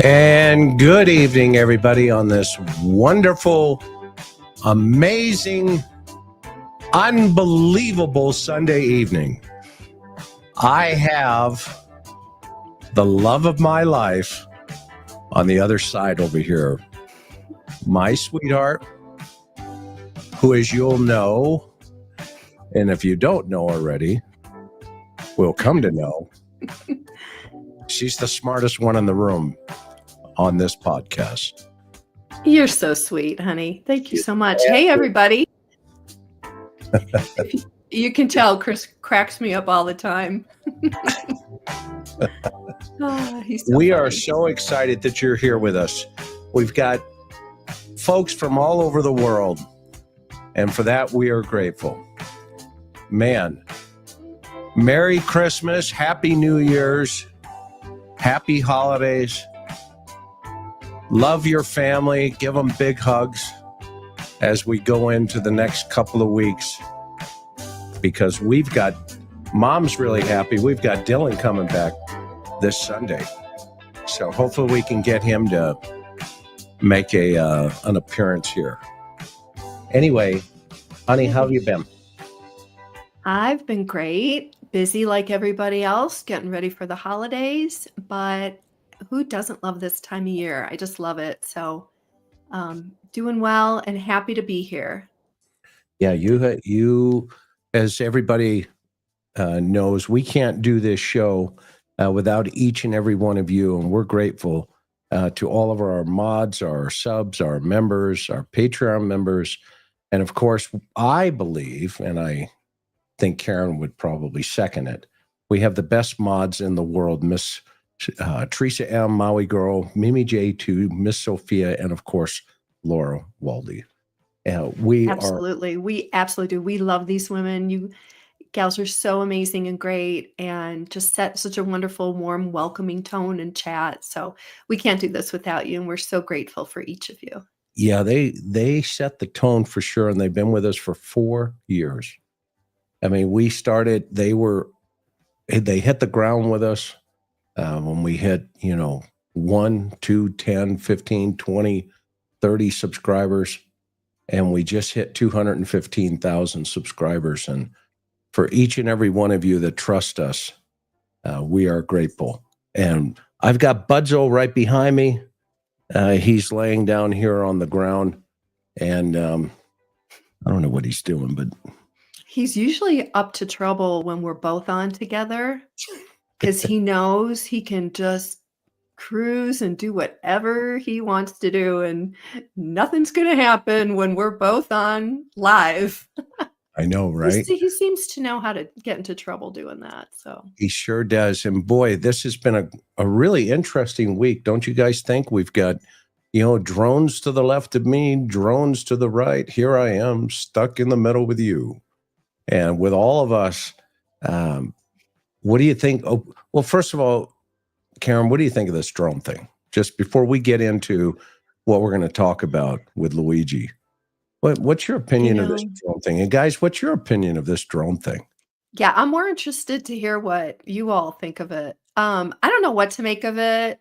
And good evening, everybody, on this wonderful, amazing, unbelievable Sunday evening. I have the love of my life on the other side over here. My sweetheart, who, as you'll know, and if you don't know already, will come to know, she's the smartest one in the room on this podcast. You're so sweet, honey. Thank you so much. Hey, everybody. You can tell Chris cracks me up all the time. We are so excited that you're here with us. We've got folks from all over the world, and for that, we are grateful. Man, Merry Christmas, Happy New Year's, Happy Holidays. Love your family. Give them big hugs as we go into the next couple of weeks, because we've got, Mom's really happy. We've got Dylan coming back this Sunday. So hopefully we can get him to make an appearance here. Anyway, honey, how have you been? I've been great. Busy like everybody else, getting ready for the holidays, but who doesn't love this time of year? I just love it. So doing well and happy to be here. Yeah, you as everybody knows, we can't do this show without each and every one of you, and we're grateful to all of our mods, our subs, our members, our Patreon members, and of course, I believe, and I think Karen would probably second it, we have the best mods in the world, Miss Teresa M, Maui Girl, Mimi J2, Miss Sophia, and of course, Laura Waldy. We absolutely do. We love these women. You gals are so amazing and great, and just set such a wonderful, warm, welcoming tone and chat. So we can't do this without you, and we're so grateful for each of you. Yeah, they set the tone for sure, and they've been with us for 4 years. I mean, we started, they hit the ground with us when we hit, 1, 2, 10, 15, 20, 30 subscribers, and we just hit 215,000 subscribers. And for each and every one of you that trust us, we are grateful. And I've got Budzo right behind me. He's laying down here on the ground, and I don't know what he's doing, but he's usually up to trouble when we're both on together, because he knows he can just cruise and do whatever he wants to do, and nothing's going to happen when we're both on live. I know, right? He seems to know how to get into trouble doing that. So he sure does. And boy, this has been a really interesting week. Don't you guys think? We've got, drones to the left of me, drones to the right. Here I am stuck in the middle with you. And with all of us, what do you think? Oh, well, first of all, Karen, what do you think of this drone thing? Just before we get into what we're going to talk about with Luigi, what's your opinion of this drone thing? And guys, what's your opinion of this drone thing? Yeah, I'm more interested to hear what you all think of it. I don't know what to make of it.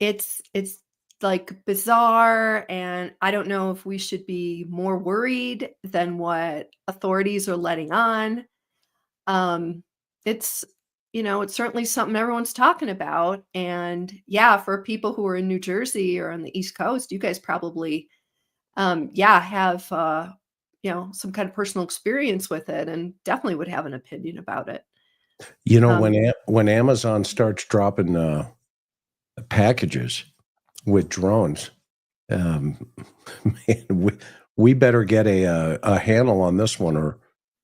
It's like bizarre, and I don't know if we should be more worried than what authorities are letting on. It's, it's certainly something everyone's talking about. And yeah, for people who are in New Jersey or on the East Coast, you guys probably, have, some kind of personal experience with it and definitely would have an opinion about it. When Um, when Amazon starts dropping packages with drones, um, man, we better get a handle on this one, or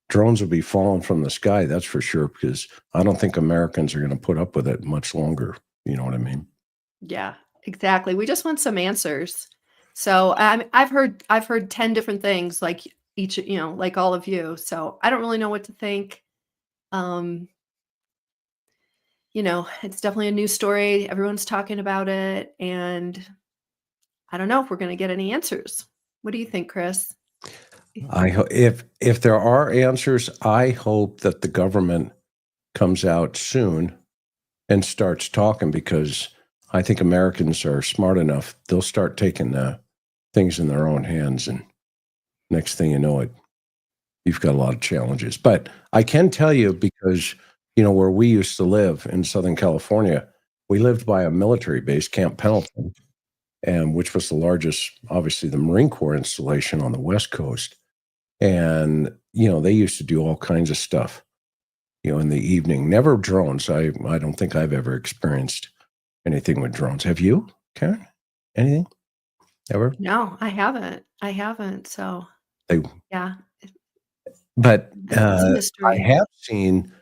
drones will be falling from the sky. That's for sure. Because I don't think Americans are going to put up with it much longer. You know what I mean? yeah, exactly. We just want some answers. So I've heard 10 different things like each, like all of you. So I don't really know what to think. Um, it's definitely a news story. Everyone's talking about it, and I don't know if we're going to get any answers. What do you think, Chris? If there are answers, I hope that the government comes out soon and starts talking, because I think Americans are smart enough. They'll start taking things in their own hands, and next thing you know it, you've got a lot of challenges. But I can tell you, because where we used to live in Southern California, we lived by a military base, Camp Pendleton, and which was the largest, obviously, the Marine Corps installation on the West Coast. And they used to do all kinds of stuff, in the evening. Never drones. I don't think I've ever experienced anything with drones. Have you, Karen? Anything ever? No, I haven't. I haven't. So They, yeah, but it's a I mystery. have seen,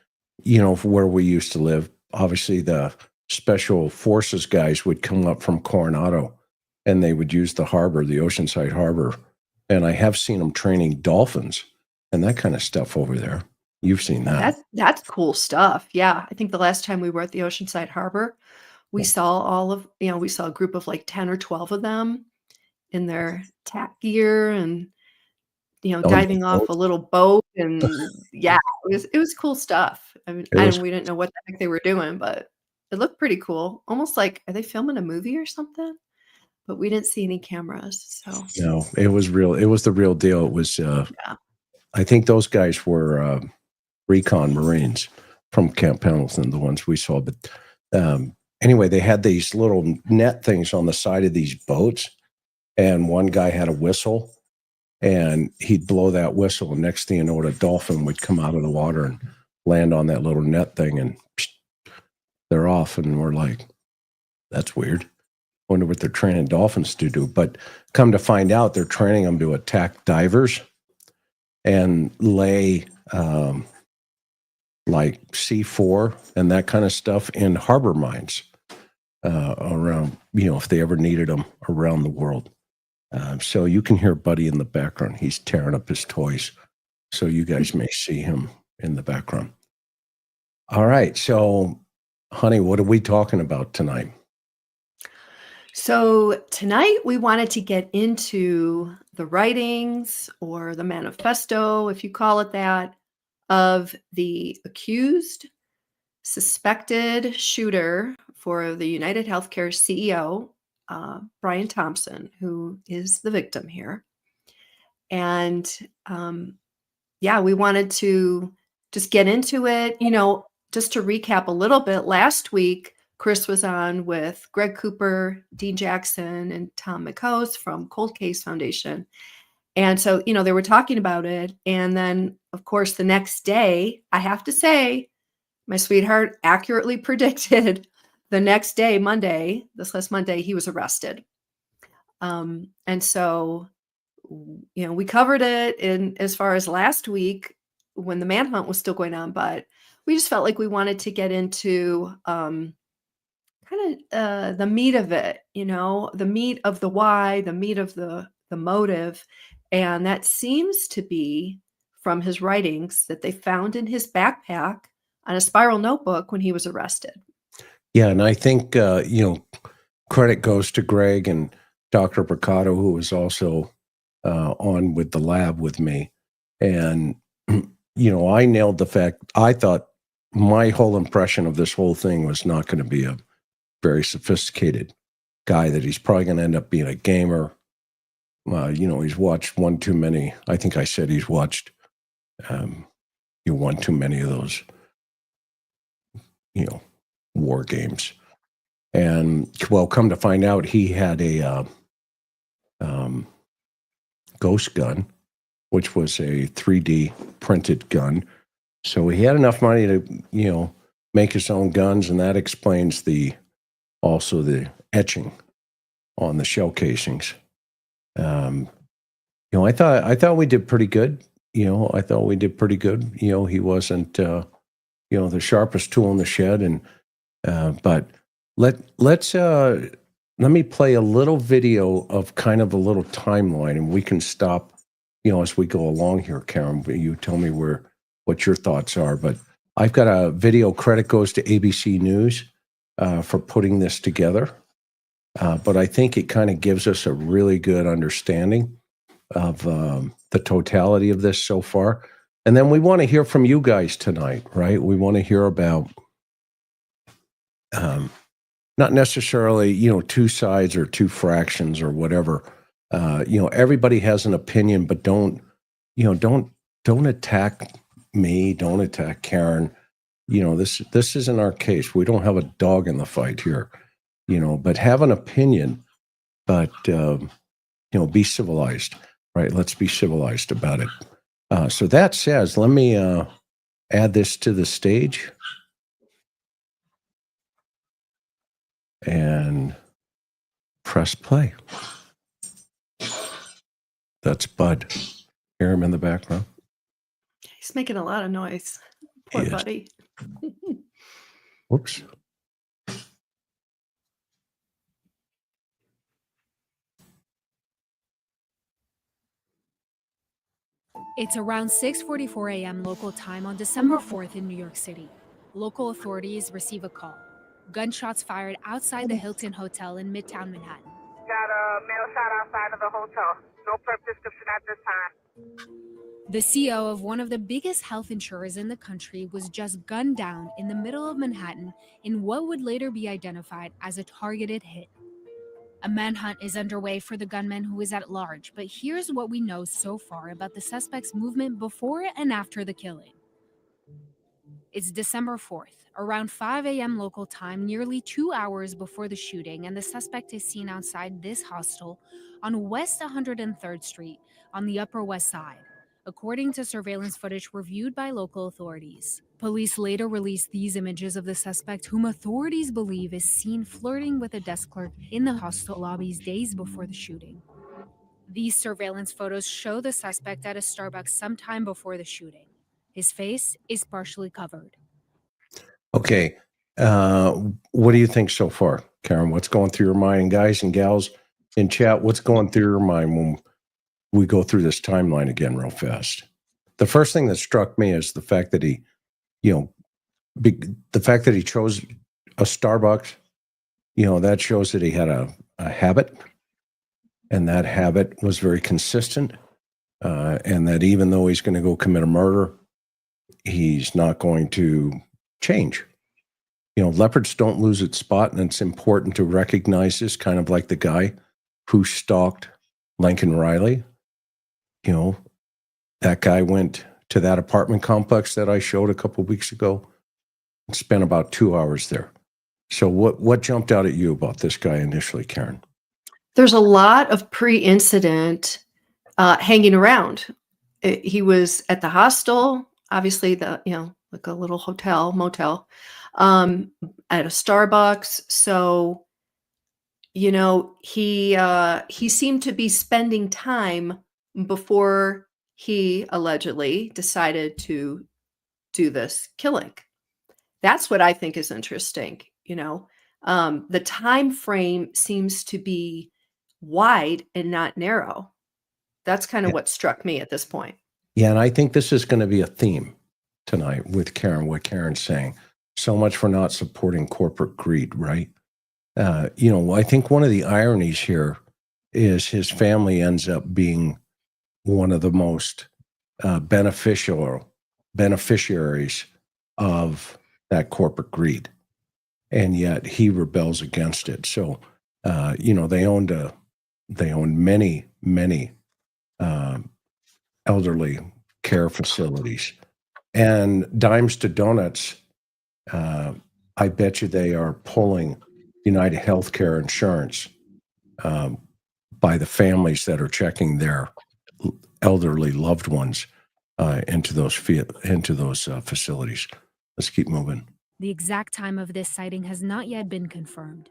where we used to live. Obviously, the special forces guys would come up from Coronado, and they would use the harbor, the Oceanside Harbor, and I have seen them training dolphins and that kind of stuff over there. You've seen that. That's cool stuff. Yeah, I think the last time we were at the Oceanside Harbor, we saw a group of like 10 or 12 of them in their tack gear and, Oh, yeah, diving off a little boat and yeah, it was cool stuff. I mean, it was. we didn't know what the heck they were doing, but it looked pretty cool. Almost like, are they filming a movie or something? But we didn't see any cameras, so No, it was real. It was the real deal. It was. yeah. I think those guys were recon Marines from Camp Pendleton, the ones we saw. But anyway, they had these little net things on the side of these boats, and one guy had a whistle, and he'd blow that whistle, and next thing you know, what, a dolphin would come out of the water and land on that little net thing, and psh, they're off. And we're like, that's weird. Wonder what they're training dolphins to do. But come to find out, they're training them to attack divers and lay like C4 and that kind of stuff in harbor mines around, if they ever needed them around the world. So you can hear Buddy in the background. He's tearing up his toys. So you guys may see him in the background. All right. So, honey, what are we talking about tonight? So tonight we wanted to get into the writings or the manifesto, if you call it that, of the accused, suspected shooter for the UnitedHealthcare CEO, Brian Thompson, who is the victim here. And yeah, we wanted to just get into it. Just to recap a little bit, last week, Chris was on with Greg Cooper, Dean Jackson, and Tom McCose from Cold Case Foundation. And so, they were talking about it. And then, of course, the next day, I have to say, my sweetheart accurately predicted the next day, Monday, this last Monday, he was arrested. And so, we covered it in as far as last week when the manhunt was still going on, but we just felt like we wanted to get into kind of the meat of it, the meat of the why, the meat of the motive, and that seems to be from his writings that they found in his backpack on a spiral notebook when he was arrested. Yeah. And I think, credit goes to Greg and Dr. Bricato, who was also on with the lab with me. And, I nailed the fact. I thought my whole impression of this whole thing was not going to be a very sophisticated guy, that he's probably going to end up being a gamer. He's watched one too many. I think I said he's watched one too many of those war games. And well, come to find out, he had a ghost gun, which was a 3D printed gun. So he had enough money to, make his own guns, and that explains also the etching on the shell casings. I thought we did pretty good. I thought we did pretty good. He wasn't, the sharpest tool in the shed, and but let me play a little video of kind of a little timeline, and we can stop, as we go along here, Karen. You tell me what your thoughts are. But I've got a video. Credit goes to ABC News for putting this together. But I think it kind of gives us a really good understanding of the totality of this so far. And then we want to hear from you guys tonight, right? We want to hear about not necessarily, two sides or two fractions or whatever. Everybody has an opinion, but don't attack me. Don't attack Karen. This isn't our case. We don't have a dog in the fight here, but have an opinion, but, be civilized, right? Let's be civilized about it. So that says, let me add this to the stage and press play. That's Bud. Hear him in the background. He's making a lot of noise. Poor buddy. Whoops. It's around 6:44 a.m. local time on December 4th in New York City. Local authorities receive a call. Gunshots fired outside the Hilton Hotel in Midtown Manhattan. Got a male shot outside of the hotel. No prescription at this time. The CEO of one of the biggest health insurers in the country was just gunned down in the middle of Manhattan in what would later be identified as a targeted hit. A manhunt is underway for the gunman who is at large, but here's what we know so far about the suspect's movement before and after the killing. It's December 4th, around 5 a.m. local time, nearly 2 hours before the shooting, and the suspect is seen outside this hostel on West 103rd Street on the Upper West Side, according to surveillance footage reviewed by local authorities. Police later released these images of the suspect, whom authorities believe is seen flirting with a desk clerk in the hostel lobbies days before the shooting. These surveillance photos show the suspect at a Starbucks sometime before the shooting. His face is partially covered. Okay. What do you think so far, Karen? What's going through your mind? And guys and gals in chat, what's going through your mind when we go through this timeline again real fast? The first thing that struck me is the fact that he chose a Starbucks, that shows that he had a habit, and that habit was very consistent, and that even though he's going to go commit a murder, he's not going to change. Leopards don't lose its spot, and it's important to recognize this, kind of like the guy who stalked Lincoln Riley. That guy went to that apartment complex that I showed a couple of weeks ago and spent about 2 hours there. So what jumped out at you about this guy initially, Karen? There's a lot of pre-incident hanging around. He was at the hostel, obviously like a little hotel, motel, at a Starbucks. So, he seemed to be spending time before he allegedly decided to do this killing. That's what I think is interesting. The time frame seems to be wide and not narrow. That's kind of what struck me at this point. Yeah, and I think this is going to be a theme tonight with Karen, what Karen's saying. So much for not supporting corporate greed, right? I think one of the ironies here is his family ends up being one of the most beneficiaries of that corporate greed, and yet he rebels against it. So, they owned many elderly care facilities, and dimes to donuts. I bet you they are pulling UnitedHealthcare insurance by the families that are checking their elderly loved ones into those facilities. Let's keep moving. The exact time of this sighting has not yet been confirmed.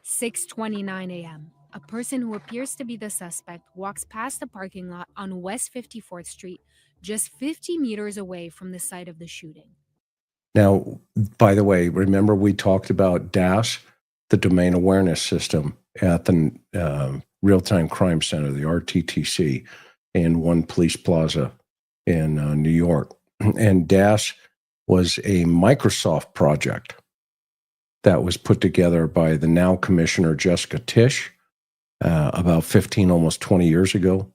6:29 a.m. A person who appears to be the suspect walks past the parking lot on West 54th Street, just 50 meters away from the site of the shooting. Now, by the way, remember we talked about DAS, the Domain Awareness System at the Real-Time Crime Center, the RTTC, in One Police Plaza in New York. And DAS was a Microsoft project that was put together by the now Commissioner Jessica Tisch about 15, almost 20 years ago.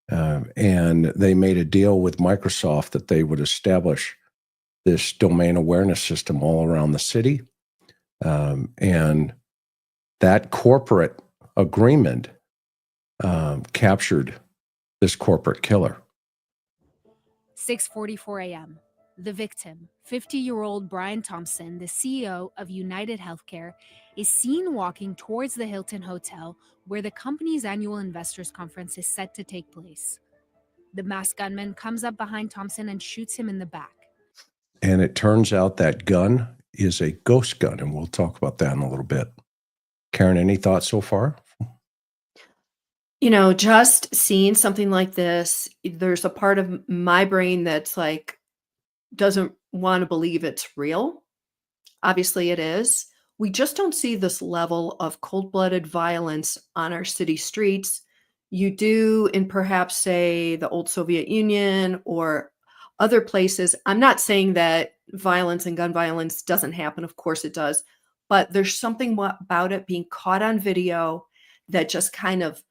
And they made a deal with Microsoft that they would establish this domain awareness system all around the city. And that corporate agreement captured this corporate killer. 6:44 a.m. The victim, 50-year-old Brian Thompson, the CEO of UnitedHealthcare, is seen walking towards the Hilton Hotel where the company's annual investors conference is set to take place. The masked gunman comes up behind Thompson and shoots him in the back. And it turns out that gun is a ghost gun, and we'll talk about that in a little bit. Karen, any thoughts so far? Just seeing something like this, there's a part of my brain that's like, doesn't want to believe it's real. Obviously, it is. We just don't see this level of cold-blooded violence on our city streets. You do in perhaps, say, the old Soviet Union or other places. I'm not saying that violence and gun violence doesn't happen. Of course it does. But there's something about it being caught on video that just kind of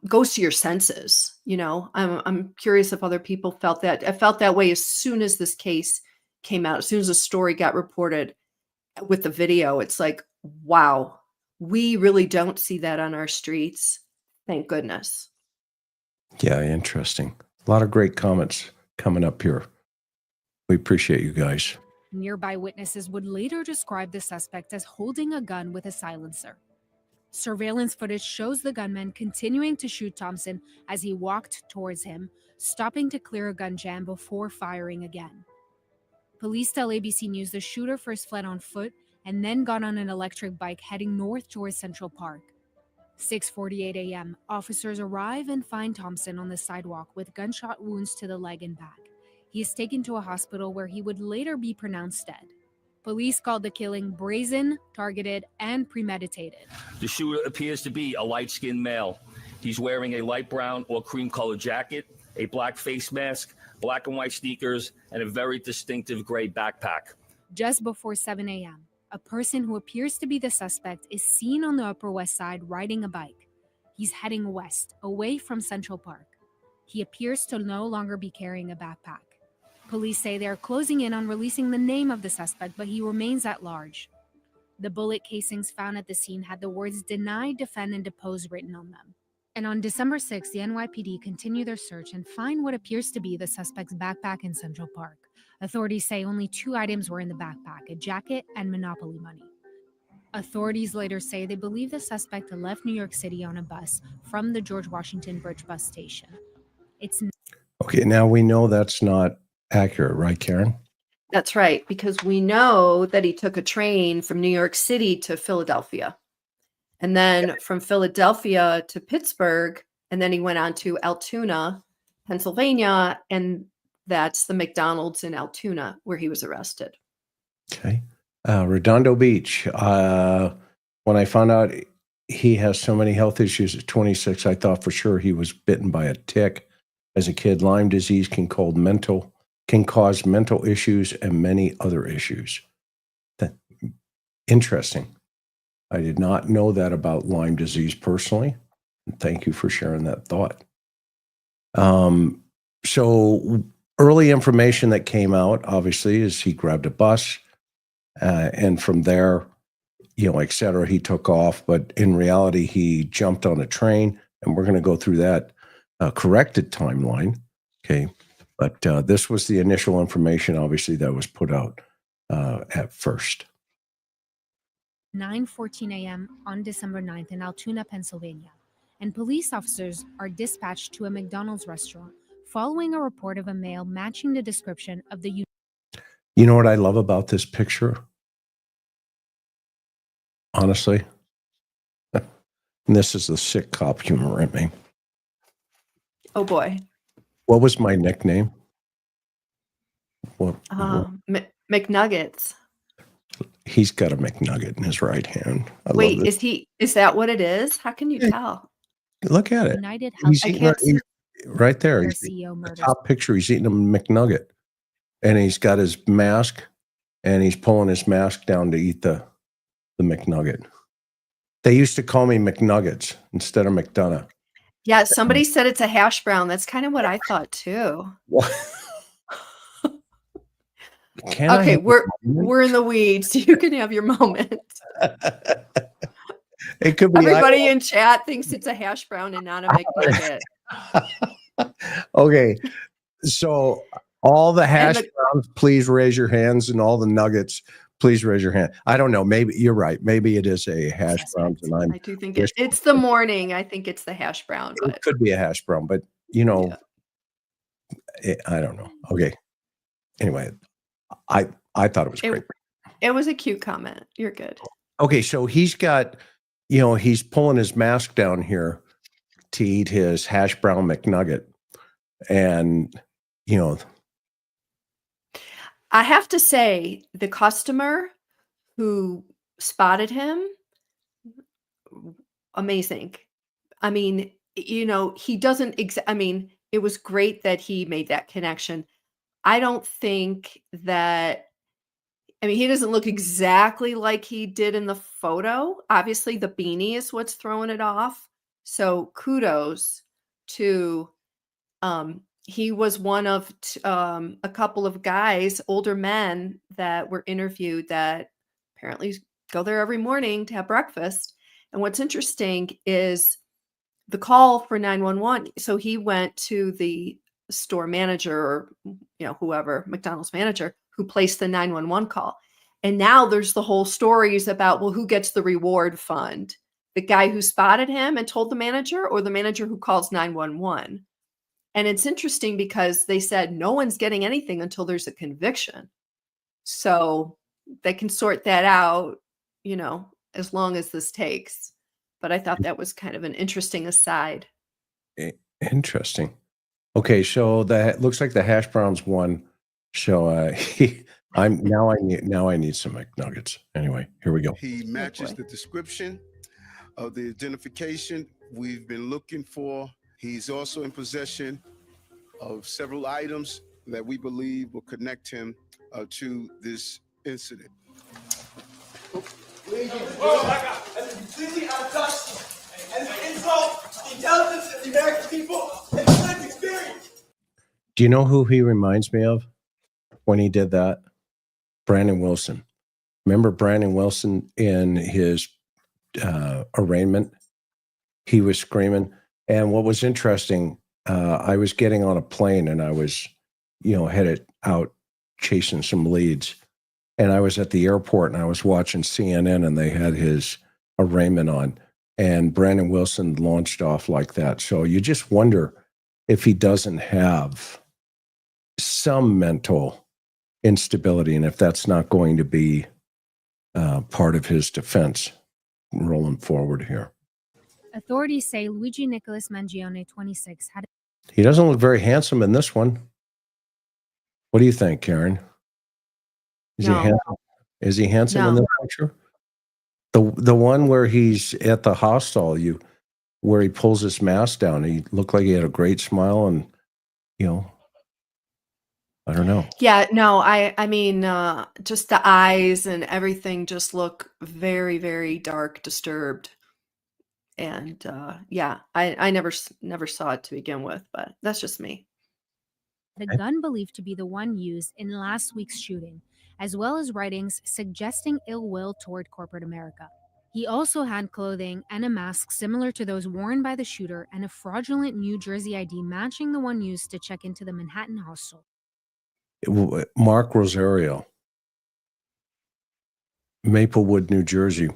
goes to your senses. I'm curious if other people felt that. I felt that way as soon as this case came out, as soon as the story got reported with the video. It's like, wow, we really don't see that on our streets. Thank goodness. Yeah, interesting. A lot of great comments coming up here. We appreciate you guys. Nearby witnesses would later describe the suspect as holding a gun with a silencer. Surveillance footage shows the gunman continuing to shoot Thompson as he walked towards him, stopping to clear a gun jam before firing again. Police tell ABC News the shooter first fled on foot and then got on an electric bike heading north towards Central Park. 6:48 a.m., officers arrive and find Thompson on the sidewalk with gunshot wounds to the leg and back. He is taken to a hospital where he would later be pronounced dead. Police called the killing brazen, targeted, and premeditated. The shooter appears to be a light-skinned male. He's wearing a light brown or cream-colored jacket, a black face mask, black and white sneakers, and a very distinctive gray backpack. Just before 7 a.m., a person who appears to be the suspect is seen on the Upper West Side riding a bike. He's heading west, away from Central Park. He appears to no longer be carrying a backpack. Police say they're closing in on releasing the name of the suspect, but he remains at large. The bullet casings found at the scene had the words "deny, defend, and depose" written on them. And on December 6, the NYPD continue their search and find what appears to be the suspect's backpack in Central Park. Authorities say only 2 items were in the backpack, a jacket and Monopoly money. Authorities later say they believe the suspect left New York City on a bus from the George Washington Bridge bus station. Okay, now we know that's not accurate, right, Karen? That's right, because we know that he took a train from New York City to Philadelphia, and then from Philadelphia to Pittsburgh, and then he went on to Altoona, Pennsylvania, and that's the McDonald's in Altoona where he was arrested. Okay. Redondo Beach. When I found out he has so many health issues at 26, I thought for sure he was bitten by a tick. As a kid, Lyme disease can cause mental issues and many other issues. Interesting. I did not know that about Lyme disease personally. Thank you for sharing that thought. So early information that came out, obviously, is he grabbed a bus, and from there, et cetera, he took off. But in reality, he jumped on a train, and we're going to go through that corrected timeline. Okay. But this was the initial information, obviously, that was put out. at first. 9:14 a.m. on December 9th in Altoona, Pennsylvania, and police officers are dispatched to a McDonald's restaurant following a report of a male matching the description of the You know what I love about this picture? Honestly, and this is the sick cop humor in me. Oh boy. What was my nickname? What, McNuggets. he's got a McNugget in his right hand. I love Wait, this. is that what it is? How can you Yeah. tell? Look at it. United He's Health eating can't see. right there. TIR He's CEO the murders. top picture. He's eating a McNugget, and he's got his mask, and he's pulling his mask down to eat the McNugget. They used to call me McNuggets instead of McDonough. Yeah, somebody said it's a hash brown. That's kind of what I thought too. What? Can I Okay, have a we're moment? in the weeds. You can have your moment. It could be. Everybody in chat thinks it's a hash brown and not a McNugget. Okay, so all the hash the- browns, please raise your hands, and all the nuggets, please raise your hand. I don't know. Maybe you're right. Maybe it is a hash browns, and I do think it's the morning. I think it's the hash brown, it but could be a hash brown, but you know, I don't know. Okay. Anyway, I thought it was great. it was a cute comment. You're good. Okay, so he's got, he's pulling his mask down here to eat his hash brown McNugget, and I have to say, the customer who spotted him, amazing. I mean, he doesn't. I mean, it was great that he made that connection. I don't think that. I mean, he doesn't look exactly like he did in the photo. Obviously, the beanie is what's throwing it off. So kudos to. He was one of a couple of guys, older men that were interviewed that apparently go there every morning to have breakfast. And what's interesting is the call for 911. So he went to the store manager or whoever, McDonald's manager, who placed the 911 call. And now there's the whole stories about, well, who gets the reward fund? The guy who spotted him and told the manager, or the manager who calls 911? And it's interesting because they said no one's getting anything until there's a conviction. So they can sort that out, as long as this takes. But I thought that was kind of an interesting aside. Interesting. Okay, so that looks like the hash browns won. So I need some McNuggets. Anyway, here we go. He matches the description of the identification we've been looking for. He's also in possession of several items that we believe will connect him to this incident. Oh my God, that's completely untouched and an insult to the intelligence of the American people and the lived experience. Do you know who he reminds me of when he did that? Brandon Wilson. Remember Brandon Wilson in his arraignment? He was screaming. And what was interesting, I was getting on a plane and I was, headed out chasing some leads. And I was at the airport and I was watching CNN and they had his arraignment on. And Brandon Wilson launched off like that. So you just wonder if he doesn't have some mental instability and if that's not going to be part of his defense rolling forward here. Authorities say Luigi Nicholas Mangione, 26, had. He doesn't look very handsome in this one. What do you think, Karen? Is he handsome? Is he handsome in this picture? The one where he's at the hostel, where he pulls his mask down. He looked like he had a great smile, and I don't know. Yeah, no, I mean, just the eyes and everything just look very, very dark, disturbed. And I never saw it to begin with, but that's just me. The gun believed to be the one used in last week's shooting, as well as writings suggesting ill will toward corporate America. He also had clothing and a mask similar to those worn by the shooter and a fraudulent New Jersey ID matching the one used to check into the Manhattan hostel. Mark Rosario. Maplewood, New Jersey.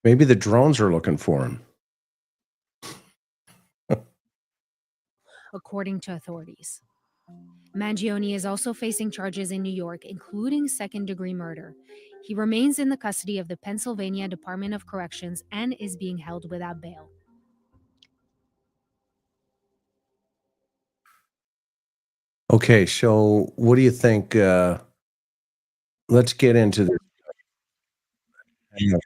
Maybe the drones are looking for him. according to authorities. Mangione is also facing charges in New York, including second-degree murder. He remains in the custody of the Pennsylvania Department of Corrections and is being held without bail. Okay, so what do you think? Let's get into this. Yeah,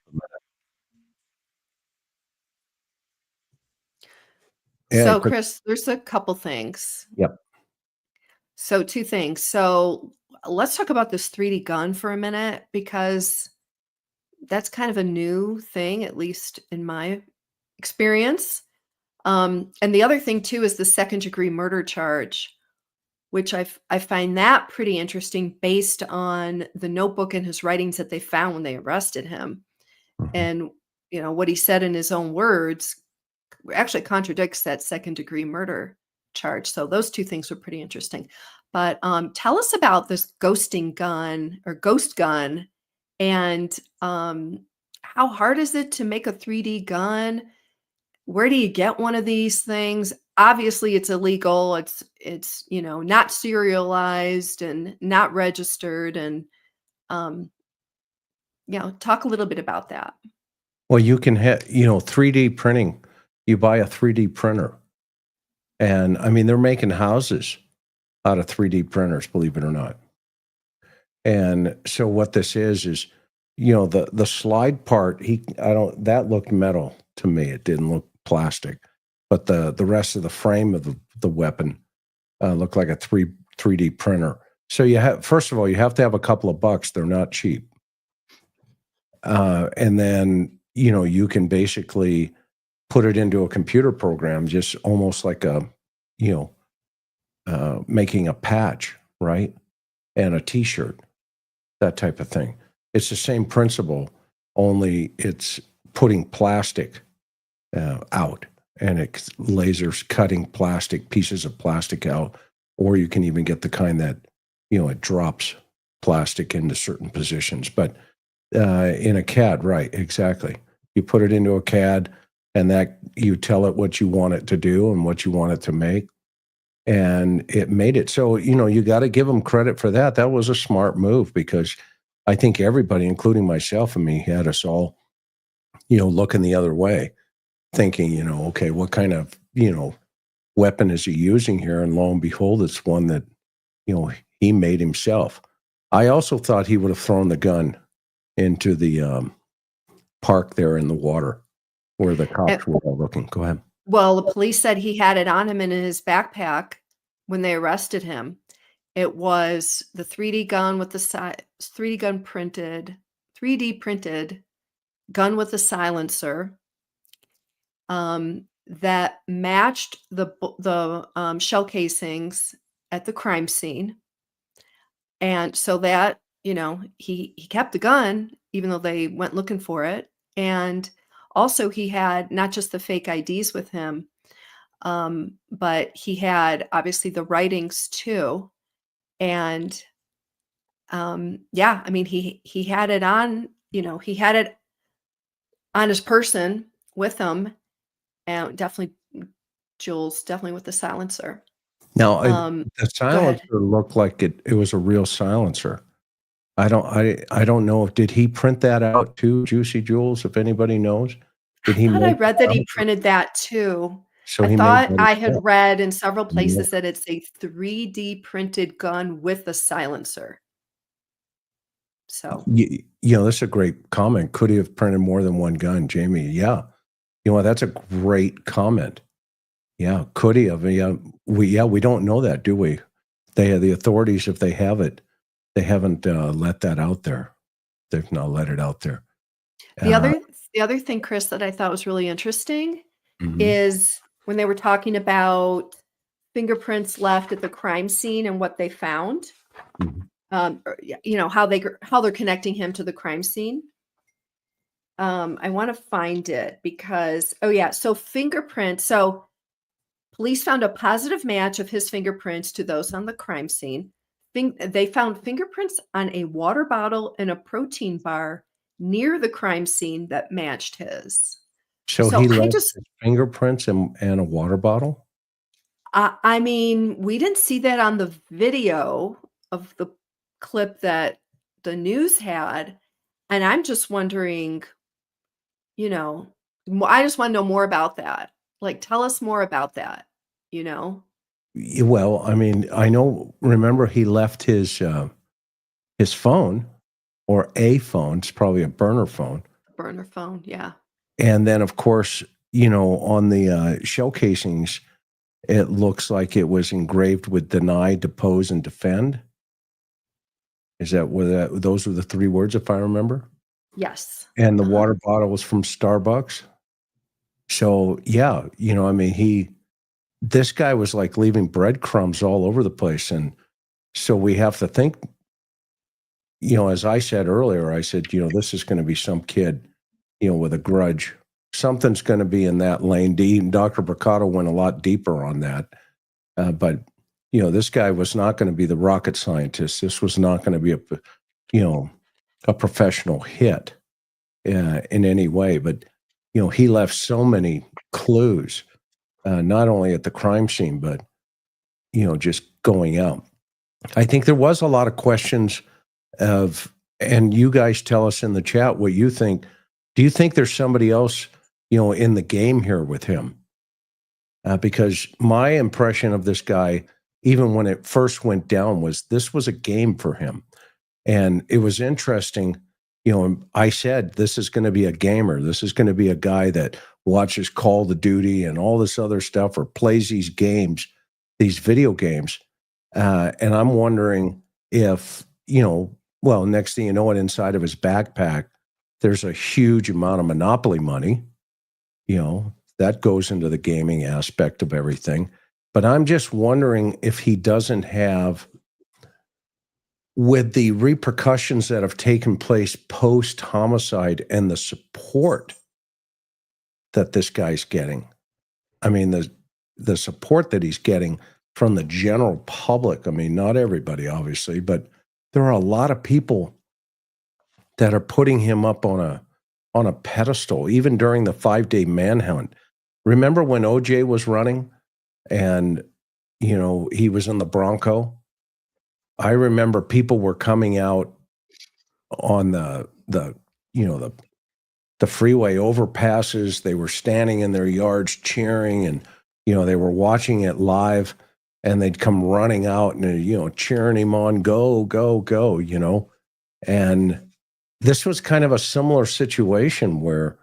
So, quick. Chris, there's a couple things. Yep. So, two things. So, let's talk about this 3D gun for a minute, because that's kind of a new thing, at least in my experience. And the other thing too is the second-degree murder charge, which I find that pretty interesting based on the notebook and his writings that they found when they arrested him. Mhm. And what he said in his own words actually contradicts that second-degree murder charge. So those two things were pretty interesting. But tell us about this ghosting gun or ghost gun, and how hard is it to make a 3D gun? Where do you get one of these things? Obviously, it's illegal. It's not serialized and not registered. And talk a little bit about that. Well, you can have 3D printing. You buy a 3D printer, and I mean they're making houses out of 3D printers, believe it or not. And so what this is the slide part. That looked metal to me. It didn't look plastic, but the rest of the frame of the weapon looked like a 3D printer. So first of all, you have to have a couple of bucks. They're not cheap. And then you can basically put it into a computer program, just almost like making a patch, right? And a t-shirt, that type of thing. It's the same principle, only it's putting plastic out, and it's lasers cutting pieces of plastic out, or you can even get the kind that, it drops plastic into certain positions. But in a CAD, right, exactly. You put it into a CAD, and that you tell it what you want it to do and what you want it to make. And it made it. So, you got to give them credit for that. That was a smart move, because I think everybody, including myself and me, had us all, looking the other way, thinking, okay, what kind of, weapon is he using here? And lo and behold, it's one that, he made himself. I also thought he would have thrown the gun into the park there in the water where the cops were all looking. Go ahead. Well, the police said he had it on him in his backpack when they arrested him. It was the 3D gun with the 3D printed gun with the silencer that matched the shell casings at the crime scene. And so that, he kept the gun, even though they went looking for it. And also he had not just the fake IDs with him, but he had obviously the writings too. And I mean, he had it on, he had it on his person with him, and definitely Jules, definitely with the silencer. Now, the Go ahead. silencer looked like it was a real silencer. I don't know did he print that out too, Juicy Jules, if anybody knows? Did he I thought I make read that that he out? printed that too. So I he made thought that I had himself. read in several Yeah. places that it's a 3D printed gun with a silencer. So That's a great comment. Could he have printed more than one gun, Jamie? Yeah. That's a great comment. Yeah. Could he have? Yeah. We don't know that, do we? The authorities, if they have it, they haven't let that out there. They've not let it out there. the other thing, Chris, that I thought was really interesting Mhm. is when they were talking about fingerprints left at the crime scene and what they found. Mhm. How they're connecting him to the crime scene. I want to find it because so fingerprints. So police found a positive match of his fingerprints to those on the crime scene. they found fingerprints on a water bottle and a protein bar near the crime scene that matched his. So So he I left just his fingerprints and a water bottle? I mean, we didn't see that on the video of the clip that the news had, and I'm just wondering, you know, I just wanna know more about that. Like, tell us more about that, you know? Well, I mean, I know remember he left his phone or a phone, it's probably a burner phone. Burner phone, yeah. And then, of course, on the shell casings, it looks like it was engraved with deny, depose, and defend. Is that what those were the 3 words, if I remember? Yes. And the Uh-huh. water bottle was from Starbucks. So, yeah, I mean, this guy was like leaving breadcrumbs all over the place. And so we have to think, as I said earlier, I said, this is going to be some kid, with a grudge. Something's going to be in that lane. Dr. Bricado went a lot deeper on that. But, this guy was not going to be the rocket scientist. This was not going to be a professional hit in any way. But, he left so many clues, not only at the crime scene, but, just going out. I think there was a lot of questions and you guys tell us in the chat what you think. Do you think there's somebody else, in the game here with him? Because my impression of this guy, even when it first went down, was this was a game for him. And it was interesting. I said, this is going to be a gamer. This is going to be a guy that watches Call of Duty and all this other stuff or plays these games, these video games. And I'm wondering if, well, next thing you know, inside of his backpack, there's a huge amount of Monopoly money. That goes into the gaming aspect of everything. But I'm just wondering if he doesn't have, with the repercussions that have taken place post-homicide and the support that this guy's getting. I mean, the support that he's getting from the general public. I mean, not everybody, obviously, but there are a lot of people that are putting him up on a pedestal, even during the 5-day manhunt. Remember when OJ was running and, he was in the Bronco? I remember people were coming out on the freeway overpasses. They were standing in their yards cheering and, they were watching it live and they'd come running out and, cheering him on, go, go, go, And this was kind of a similar situation where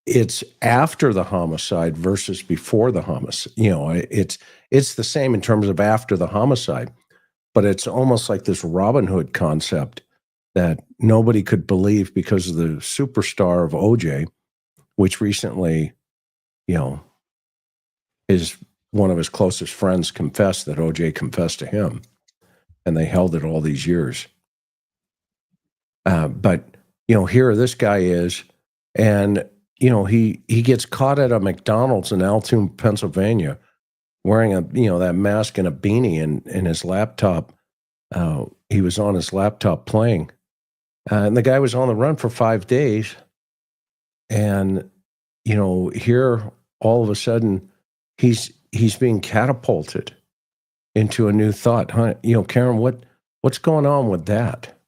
it's after the homicide versus before the homicide. It's the same in terms of after the homicide, but it's almost like this Robin Hood concept that nobody could believe because of the superstar of OJ, which recently, one of his closest friends confessed that OJ confessed to him, and they held it all these years. But here this guy is, and he gets caught at a McDonald's in Altoona, Pennsylvania, wearing that mask and a beanie and his laptop. He was on his laptop playing, and the guy was on the run for 5 days. And here all of a sudden he's being catapulted into a new thought. Karen, what's going on with that?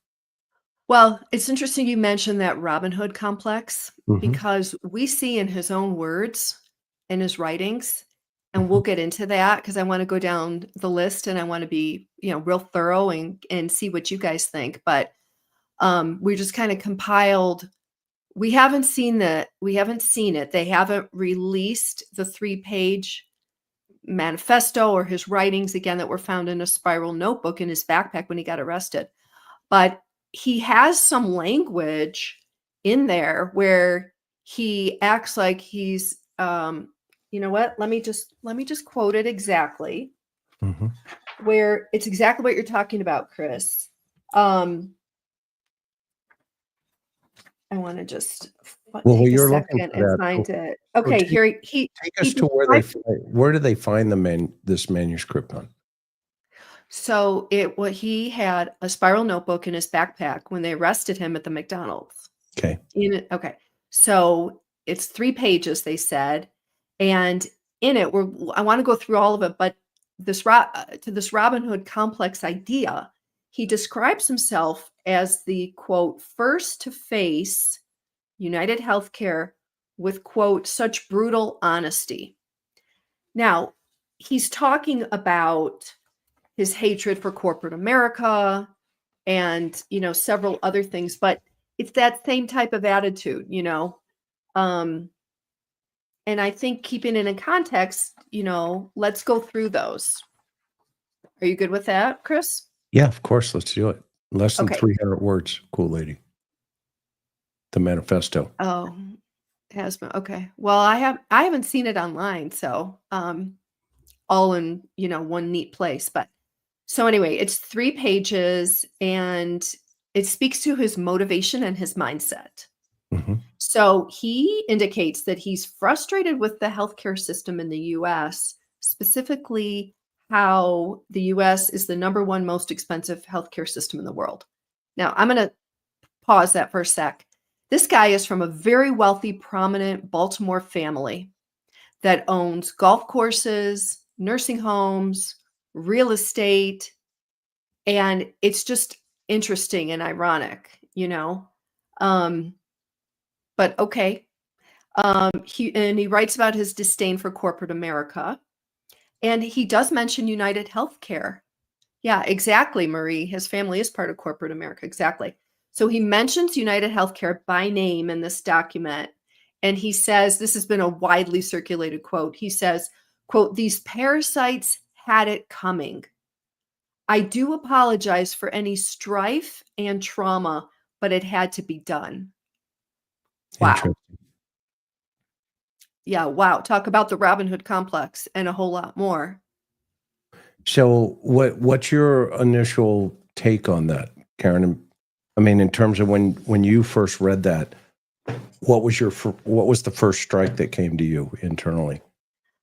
Well, it's interesting you mentioned that Robin Hood complex Mhm. because we see in his own words, in his writings, and we'll get into that because I want to go down the list and I want to be, real thorough and see what you guys think. But we just kind of compiled. We haven't seen it. They haven't released the 3-page manifesto or his writings again that were found in a spiral notebook in his backpack when he got arrested. But he has some language in there where he acts like he's you know what? Let me just quote it exactly. Mhm. Where it's exactly what you're talking about, Chris. I want to just Well, take a you're looking second for and that. find So- it. so Okay, take- here he Take us he to where describes- where do they find this manuscript on? So he had a spiral notebook in his backpack when they arrested him at the McDonald's. Okay. Okay. So it's 3 pages, they said, and in it, I want to go through all of it, but to this Robin Hood complex idea, he describes himself as the quote first to face UnitedHealthcare with quote such brutal honesty. Now, he's talking about his hatred for corporate America and, several other things, but it's that same type of attitude, and I think keeping it in context, let's go through those. Are you good with that, Chris? Yeah, of course. Let's do it. Less than Okay. 300 words. Cool lady. The manifesto. Oh, it has been okay. Well, I haven't seen it online, so all in, one neat place. But so anyway, it's 3 pages and it speaks to his motivation and his mindset. Mhm. So he indicates that he's frustrated with the healthcare system in the US, specifically how the US is the number 1 most expensive healthcare system in the world. Now, I'm going to pause that for a sec. This guy is from a very wealthy, prominent Baltimore family that owns golf courses, nursing homes, real estate, and it's just interesting and ironic, but okay. He writes about his disdain for corporate America, and he does mention UnitedHealthcare. Yeah, exactly, Marie. His family is part of corporate America. Exactly. So he mentions UnitedHealthcare by name in this document. And he says, this has been a widely circulated quote. He says, quote, "These parasites had it coming. I do apologize for any strife and trauma, but it had to be done." Wow. Interesting. Yeah, wow. Talk about the Robin Hood complex and a whole lot more. So what's your initial take on that, Karen? I mean, in terms of when you first read that, what was the first strike that came to you internally?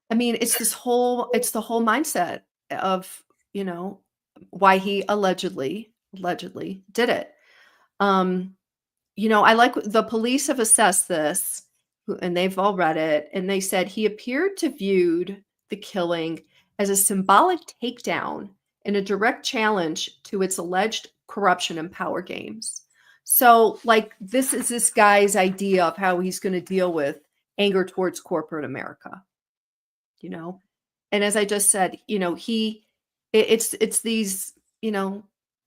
I mean, it's the whole mindset of, why he allegedly did it. I like the police have assessed this and they've all read it, and they said he appeared to viewed the killing as a symbolic takedown and a direct challenge to its alleged corruption and power games. So, like, this is this guy's idea of how he's going to deal with anger towards corporate America, And as I just said, it's these,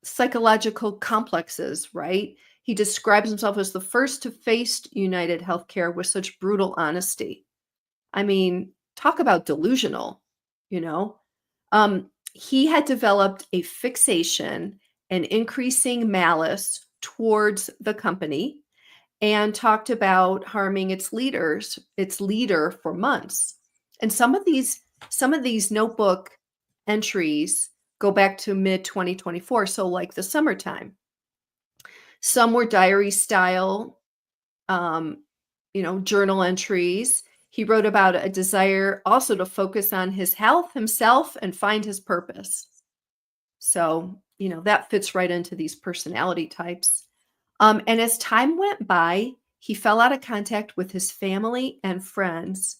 psychological complexes, right? He describes himself as the first to face UnitedHealthcare with such brutal honesty. I mean, talk about delusional, you know? He had developed a fixation and increasing malice towards the company and talked about harming its leader for months. And some of these notebook entries go back to mid 2024, so like the summertime. Some were diary style, journal entries. He wrote about a desire also to focus on his health, himself, and find his purpose. So, that fits right into these personality types. And as time went by, he fell out of contact with his family and friends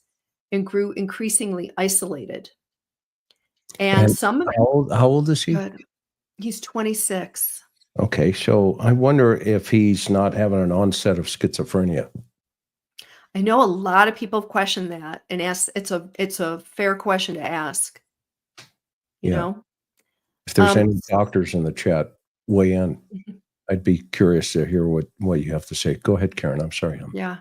and grew increasingly isolated. And how old is he? Good. He's 26. Okay, so I wonder if he's not having an onset of schizophrenia. I know a lot of people have questioned that and asked. It's a fair question to ask. You know, if there's any doctors in the chat, weigh in. Mhm. I'd be curious to hear what you have to say. Go ahead, Karen. I'm sorry. Yeah.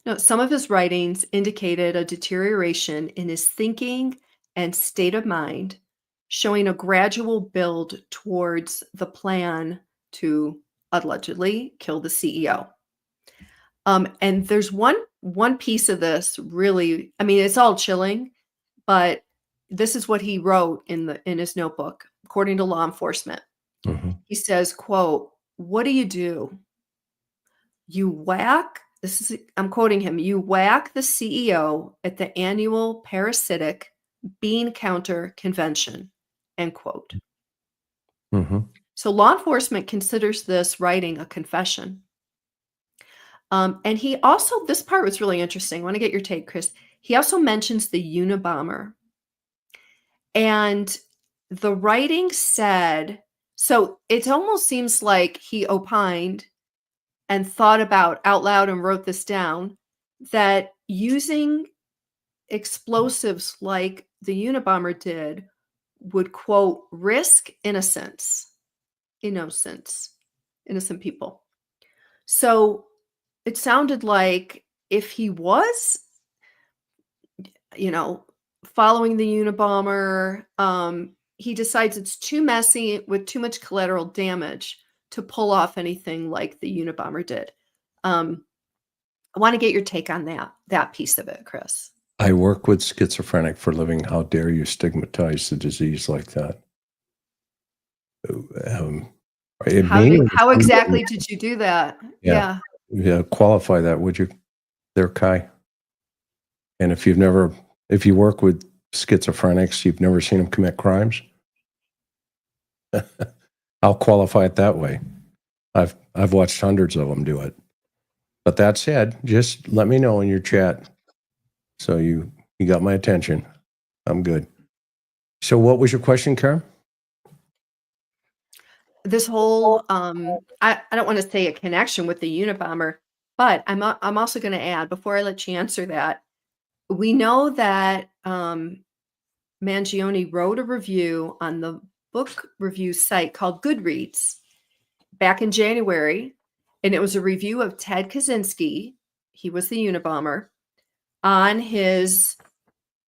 No, some of his writings indicated a deterioration in his thinking and state of mind, showing a gradual build towards the plan to allegedly kill the CEO. And there's one piece of this really, I mean, it's all chilling, but this is what he wrote in his notebook, according to law enforcement. Mm-hmm. He says, quote, "What do? You whack," I'm quoting him, "you whack the CEO at the annual parasitic bean counter convention," end quote. Mm-hmm. So law enforcement considers this writing a confession. And he also, this part was really interesting. I want to get your take, Chris. He also mentions the Unabomber. And the writing said, so it almost seems like he opined and thought about out loud and wrote this down, that using explosives like the Unabomber did would, quote, risk innocent people. So it sounded like if he was, following the Unabomber, he decides it's too messy with too much collateral damage to pull off anything like the Unabomber did. I want to get your take on that piece of it, Chris. I work with schizophrenic for a living. How dare you stigmatize the disease like that? How exactly did you do that? Yeah. Qualify that, would you, there, Kai? And if you work with schizophrenics, you've never seen them commit crimes? I'll qualify it that way. I've watched hundreds of them do it. But that said, just let me know in your chat. So you got my attention. I'm good. So what was your question, Karen? This whole, I don't want to say a connection with the Unabomber, but I'm also going to add, before I let you answer that, we know that Mangione wrote a review on the book review site called Goodreads back in January, and it was a review of Ted Kaczynski. He was the Unabomber on his,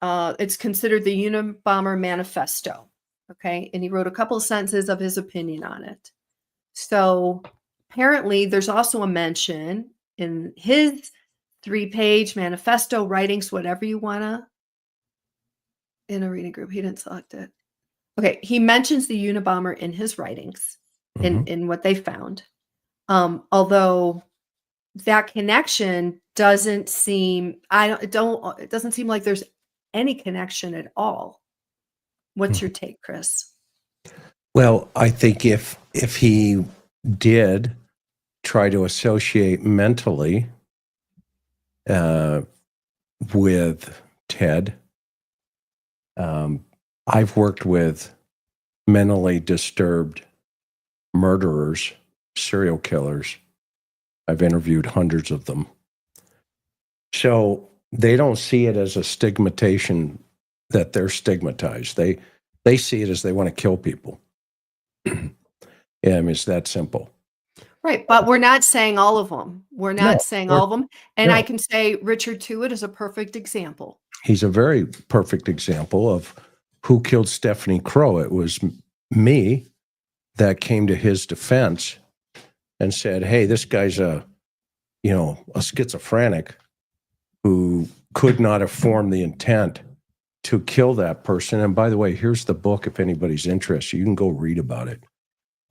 it's considered the Unabomber Manifesto. Okay. And he wrote a couple of sentences of his opinion on it. So apparently there's also a mention in his 3-page manifesto writings, whatever you want to, in a reading group. He didn't select it. Okay. He mentions the Unabomber in his writings, in what they found. Although that connection doesn't seem, it doesn't seem like there's any connection at all. What's your take, Chris? Well, I think if he did try to associate mentally with Ted, I've worked with mentally disturbed murderers, serial killers. I've interviewed hundreds of them. So they don't see it as a stigmatization that they're stigmatized. They see it as they want to kill people. Yeah, I mean, it's that simple. Right. But we're not saying all of them. We're not saying all of them. And I can say Richard Tewitt is a perfect example. He's a very perfect example of who killed Stephanie Crow. It was me that came to his defense and said, hey, this guy's a schizophrenic who could not have formed the intent to kill that person. And by the way, here's the book. If anybody's interested, you can go read about it.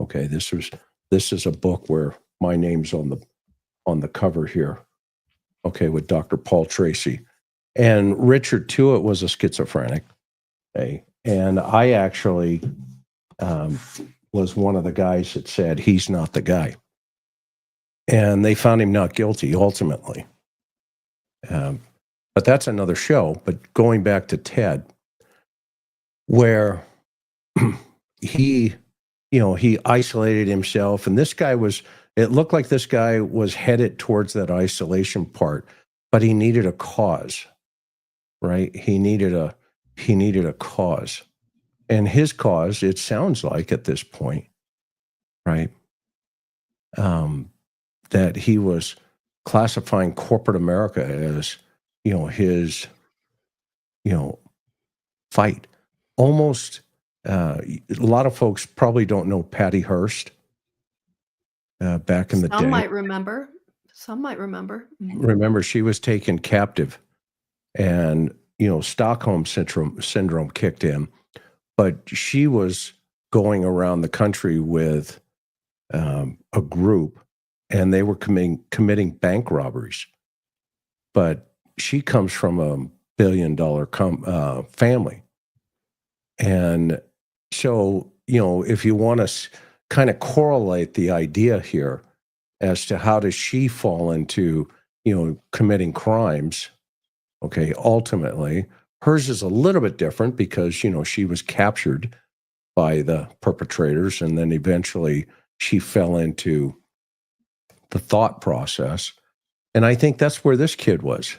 Okay. This is a book where my name's on the cover here. Okay. With Dr. Paul Tracy. And Richard Tewitt was a schizophrenic. Okay. And I actually was one of the guys that said, he's not the guy. And they found him not guilty ultimately. But that's another show. But going back to Ted, where he isolated himself, and it looked like this guy was headed towards that isolation part, but he needed a cause, right? He needed a cause. And his cause, it sounds like at this point, right, that he was classifying corporate America as, his, fight. Almost, a lot of folks probably don't know Patty Hearst back in the day. Some might remember. Mm-hmm. Remember, she was taken captive and, Stockholm syndrome kicked in, but she was going around the country with a group, and they were committing bank robberies. But she comes from a billion-dollar family. And so if you want to kind of correlate the idea here as to how does she fall into, committing crimes, okay, ultimately, hers is a little bit different because, she was captured by the perpetrators, and then eventually she fell into the thought process. And I think that's where this kid was.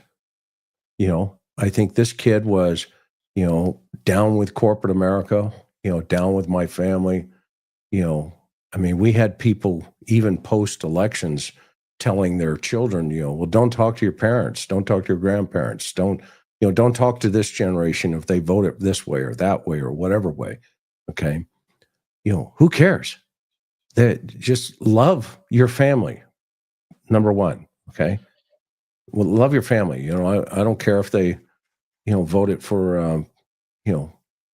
I think this kid was, down with corporate America, down with my family. We had people even post elections telling their children, well, don't talk to your parents, don't talk to your grandparents, don't talk to this generation if they vote it this way or that way or whatever way. Okay. Who cares? Just love your family. Number one. Okay. Well, love your family. I don't care if they, voted for,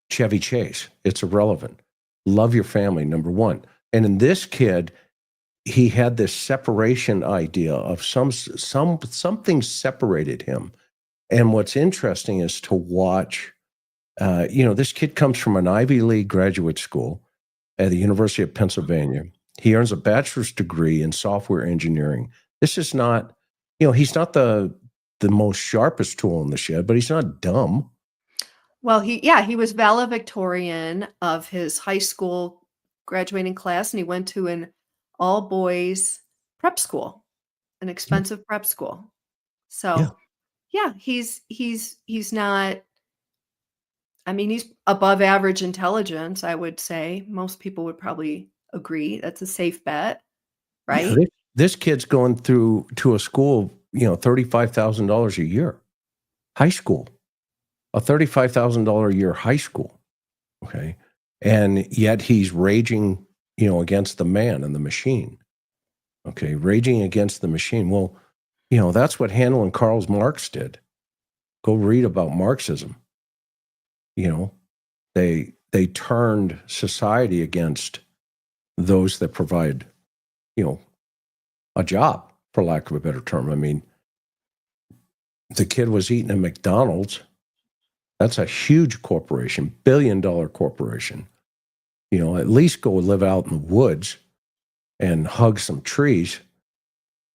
Chevy Chase. It's irrelevant. Love your family, number one. And in this kid, he had this separation idea of something separated him. And what's interesting is to watch, this kid comes from an Ivy League graduate school at the University of Pennsylvania. He earns a bachelor's degree in software engineering. This is not, he's not the most sharpest tool in the shed, but he's not dumb. Well, he was valedictorian of his high school graduating class, and he went to an all boys prep school, an expensive prep school. So he's not, he's above average intelligence, I would say. Most people would probably agree. That's a safe bet, right? Yeah, this kid's going through to a school, $35,000 a year, high school, a $35,000 a year high school. Okay. And yet he's raging, against the man and the machine. Okay. Raging against the machine. Well, that's what Handel and Karl Marx did. Go read about Marxism. They turned society against those that provide, a job, for lack of a better term. The kid was eating at McDonald's. That's a huge corporation, billion-dollar corporation. At least go live out in the woods and hug some trees,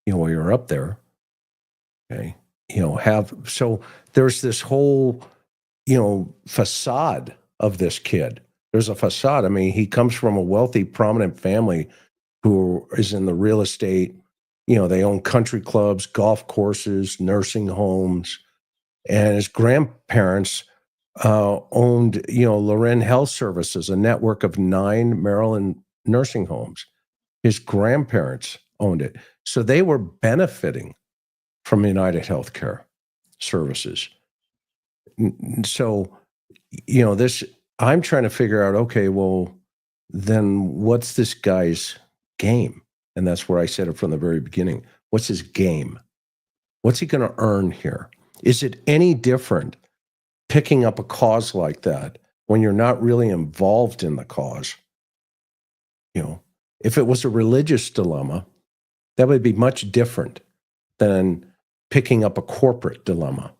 while you're up there. Okay. So there's this whole, facade of this kid. There's a facade. He comes from a wealthy, prominent family who is in the real estate. They own country clubs, golf courses, nursing homes. And his grandparents owned, Loren Health Services, a network of 9 Maryland nursing homes. His grandparents owned it. So they were benefiting from UnitedHealthcare services. So, I'm trying to figure out, okay, well, then what's this guy's game? And that's where I said it from the very beginning. What's his game? What's he going to earn here? Is it any different picking up a cause like that when you're not really involved in the cause? If it was a religious dilemma, that would be much different than picking up a corporate dilemma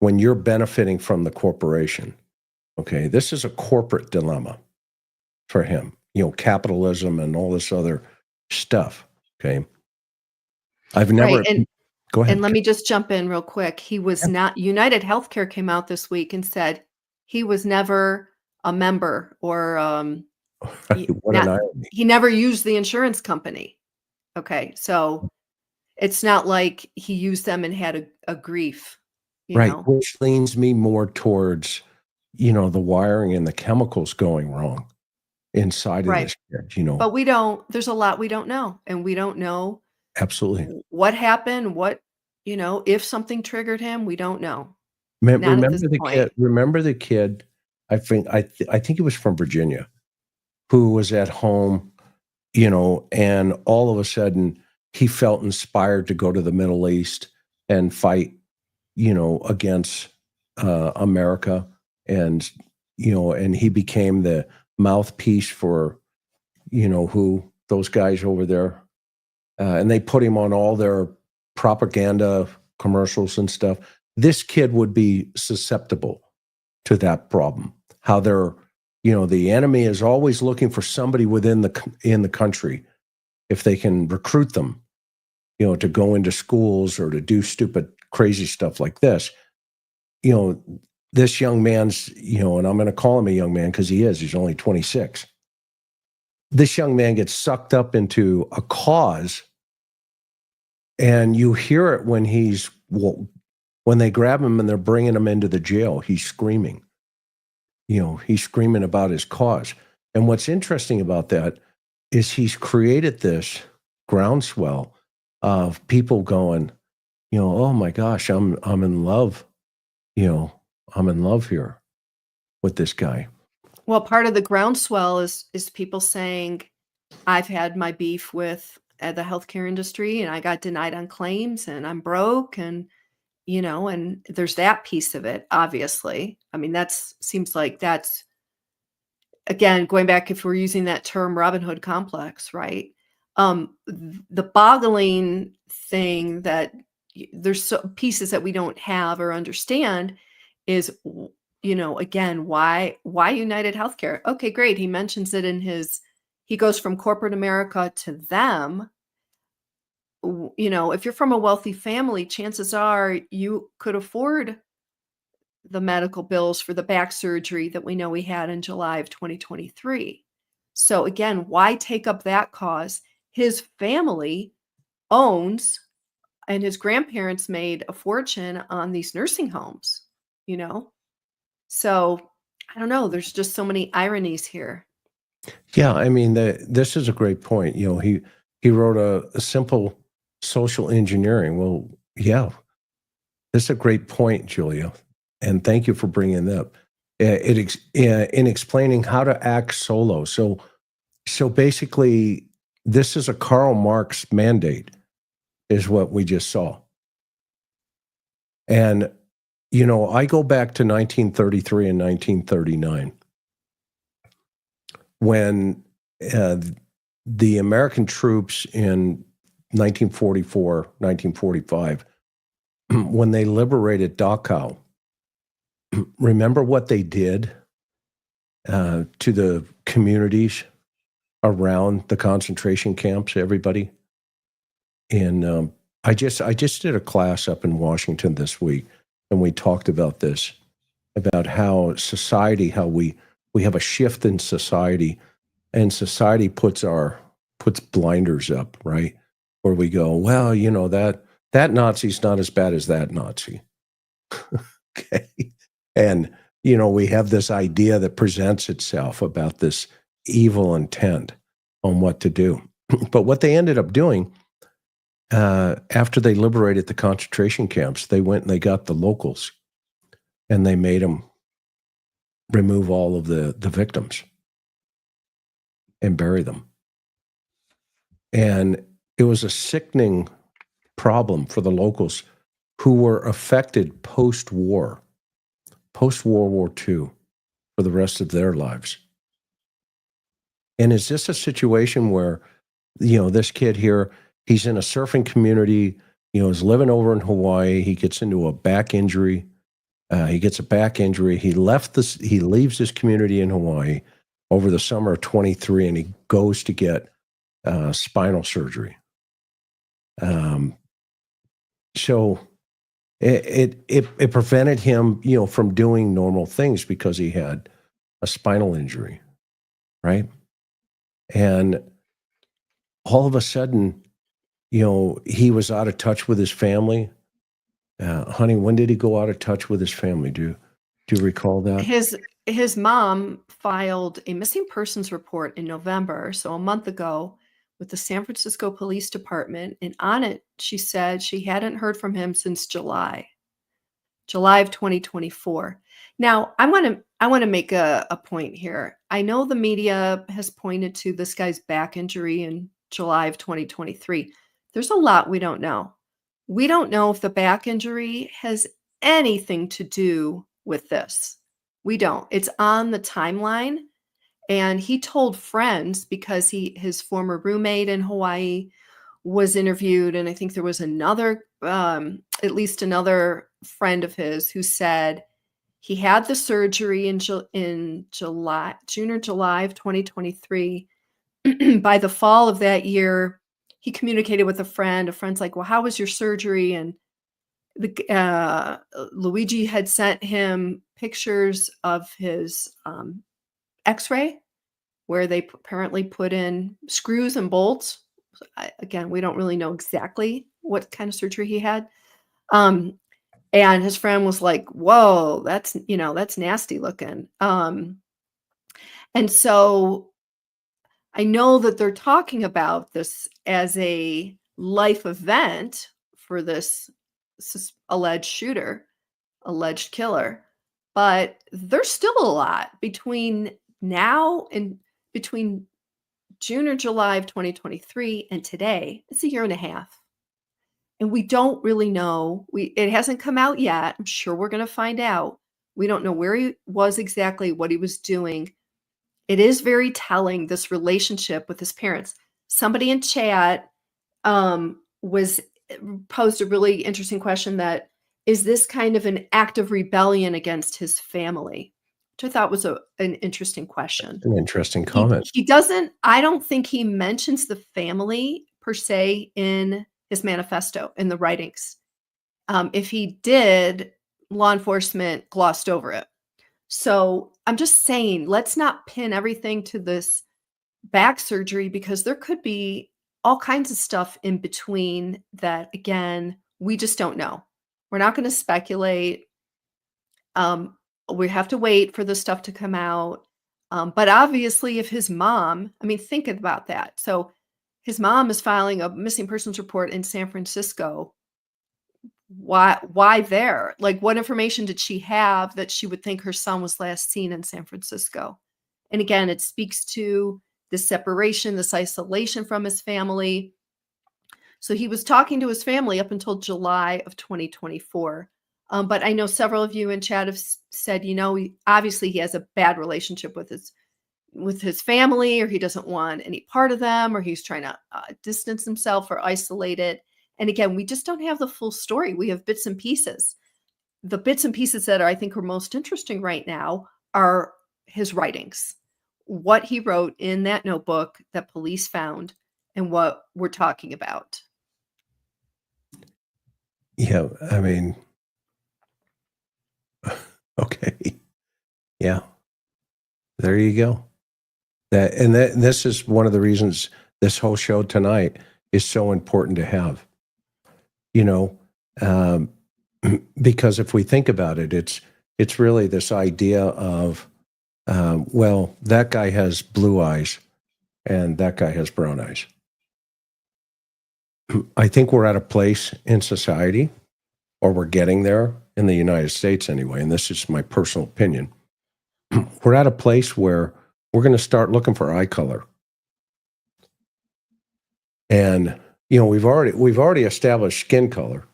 when you're benefiting from the corporation. Okay, this is a corporate dilemma for him, capitalism and all this other stuff. Okay. I've never, Right. go ahead. And let me just jump in real quick. He was not, UnitedHealthcare came out this week and said he was never a member or What an irony. he never used the insurance company. Okay. So it's not like he used them and had a grief. Right. Which leans me more towards, the wiring and the chemicals going wrong inside of this kid, But there's a lot we don't know. And we don't know Absolutely. what happened, if something triggered him, we don't know. Remember the kid, I think he was from Virginia, who was at home, and all of a sudden he felt inspired to go to the Middle East and fight, against America. And he became the mouthpiece for, who those guys over there. And they put him on all their propaganda commercials and stuff. This kid would be susceptible to that problem, how they're The enemy is always looking for somebody in the country, if they can recruit them, to go into schools or to do stupid, crazy stuff like this. This young man's, and I'm going to call him a young man because he's only 26. This young man gets sucked up into a cause, and you hear it when when they grab him and they're bringing him into the jail. He's screaming. He's screaming about his cause. And what's interesting about that is he's created this groundswell of people going, oh my gosh, I'm in love. I'm in love here with this guy. Well, part of the groundswell is people saying, I've had my beef with the healthcare industry and I got denied on claims and I'm broke, and and there's that piece of it, obviously. I mean, seems like that's, again, going back, if we're using that term, Robin Hood complex, right? The boggling thing that there's pieces that we don't have or understand is, again, why UnitedHealthcare? Okay, great. He mentions it he goes from corporate America to them. If you're from a wealthy family, chances are you could afford the medical bills for the back surgery that we know he had in July of 2023. So again, why take up that cause? His family owns, and his grandparents made a fortune on these nursing homes, So I don't know. There's just so many ironies here. Yeah, I mean, this is a great point. He wrote a simple social engineering. Well, yeah, this is a great point, Julia, and thank you for bringing that up. In explaining how to act solo. So basically, this is a Karl Marx mandate, is what we just saw. And I go back to 1933 and 1939 when the American troops in 1944, 1945, when they liberated Dachau, remember what they did to the communities around the concentration camps, everybody? And I just did a class up in Washington this week, and we talked about this, about how we have a shift in society, and society puts blinders up, right? Where we go, well, that Nazi's not as bad as that Nazi. Okay. And, we have this idea that presents itself about this evil intent on what to do. But what they ended up doing, after they liberated the concentration camps, they went and they got the locals and they made them remove all of the victims and bury them. And it was a sickening problem for the locals who were affected post-World War II, for the rest of their lives. And is this a situation where, this kid here, he's in a surfing community, is living over in Hawaii, he gets into a back injury, he gets a back injury, he leaves this community in Hawaii over the summer of 23, and he goes to get spinal surgery. So it prevented him, from doing normal things because he had a spinal injury, right? And all of a sudden, he was out of touch with his family. Honey, when did he go out of touch with his family? Do you recall that? His mom filed a missing persons report in November, so a month ago, with the San Francisco Police Department, and on it, she said she hadn't heard from him since July of 2024. Now, I want to make a point here. I know the media has pointed to this guy's back injury in July of 2023. There's a lot we don't know. We don't know if the back injury has anything to do with this. We don't. It's on the timeline. And he told friends, because his former roommate in Hawaii was interviewed, and I think there was another, at least another friend of his, who said He had the surgery in June or July of 2023. By the fall of that year, he communicated with a friend. A friend's like, "Well, how was your surgery?" And Luigi had sent him pictures of his X-ray, where they apparently put in screws and bolts. Again, we don't really know exactly what kind of surgery he had. And his friend was like, "Whoa, that's nasty looking." And so I know that they're talking about this as a life event for this alleged shooter, alleged killer, but there's still a lot between now and between June or July of 2023 and today. It's a year and a half. And we don't really know. It hasn't come out yet. I'm sure we're going to find out. We don't know where he was exactly, what he was doing. It is very telling, this relationship with his parents. Somebody in chat was posed a really interesting question that, is this kind of an act of rebellion against his family? Which I thought was an interesting question. An interesting comment. He doesn't, I don't think he mentions the family per se in his manifesto, in the writings. If he did, law enforcement glossed over it. So I'm just saying, let's not pin everything to this back surgery, because there could be all kinds of stuff in between that, again, we just don't know. We're not going to speculate. We have to wait for the stuff to come out. But obviously, if his mom, I mean, think about that. So his mom is filing a missing persons report in San Francisco. Why there? Like, what information did she have that she would think her son was last seen in San Francisco? And again, it speaks to this separation, this isolation from his family. So he was talking to his family up until July of 2024. But I know several of you in chat have said, obviously he has a bad relationship with his family, or he doesn't want any part of them, or he's trying to distance himself or isolate it. And again, we just don't have the full story. We have bits and pieces. The bits and pieces that I think are most interesting right now are his writings, what he wrote in that notebook that police found, and what we're talking about. Yeah, I mean, okay. Yeah. There you go. This is one of the reasons this whole show tonight is so important to have. Because if we think about it, it's really this idea of, well, that guy has blue eyes and that guy has brown eyes. I think we're at a place in society, or we're getting there in the United States anyway, and this is my personal opinion. We're at a place where we're going to start looking for eye color. And, we've already established skin color.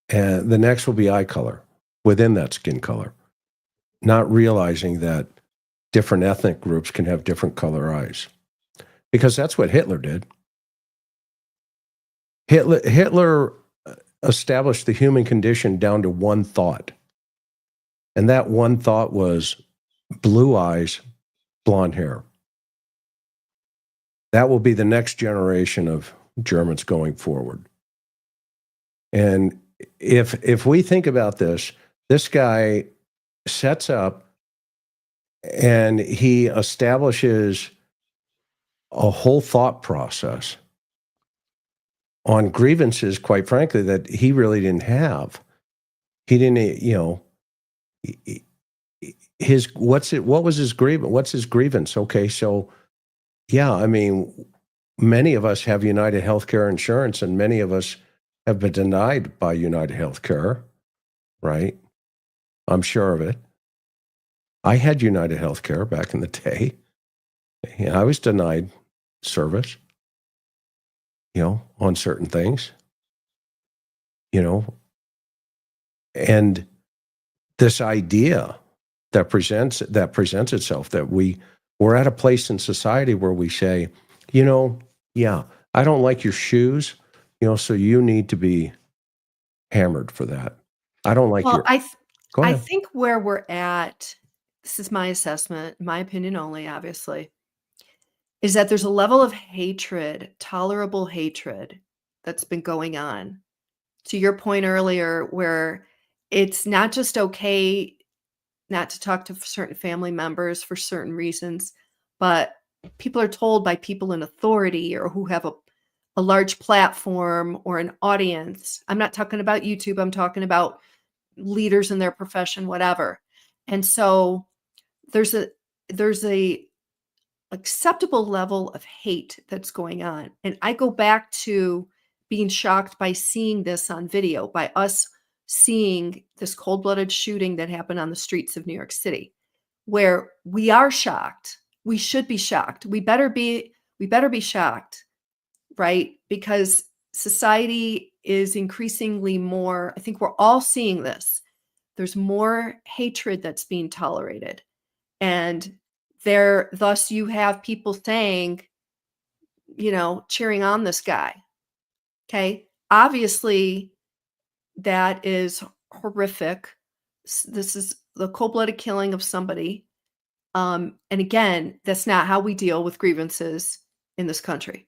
And the next will be eye color within that skin color, not realizing that different ethnic groups can have different color eyes, because that's what Hitler did. Hitler established the human condition down to one thought. And that one thought was blue eyes, blonde hair. That will be the next generation of Germans going forward. And if we think about this guy sets up and he establishes a whole thought process on grievances, quite frankly, that he really didn't have. He didn't, what was his grievance? What's his grievance? Okay, so yeah, I mean, many of us have UnitedHealthcare insurance, and many of us have been denied by UnitedHealthcare, right? I'm sure of it. I had UnitedHealthcare back in the day. I was denied service, on certain things, and this idea that presents itself, that we're at a place in society where we say, yeah, I don't like your shoes, so you need to be hammered for that. I don't like Well, your. Go I ahead. think where we're at, this is my assessment, my opinion only, obviously, is that there's a level of hatred, tolerable hatred that's been going on. To your point earlier, where it's not just okay not to talk to certain family members for certain reasons, but people are told by people in authority or who have a large platform or an audience. I'm not talking about YouTube, I'm talking about leaders in their profession, whatever. And so there's a acceptable level of hate that's going on. And I go back to being shocked by seeing this on video, by us seeing this cold-blooded shooting that happened on the streets of New York City, where we are shocked. We should be shocked. We better be shocked, right? Because society is increasingly more, I think we're all seeing this. There's more hatred that's being tolerated. And thus you have people saying, cheering on this guy. Okay. Obviously, that is horrific. This is the cold-blooded killing of somebody. And again, that's not how we deal with grievances in this country,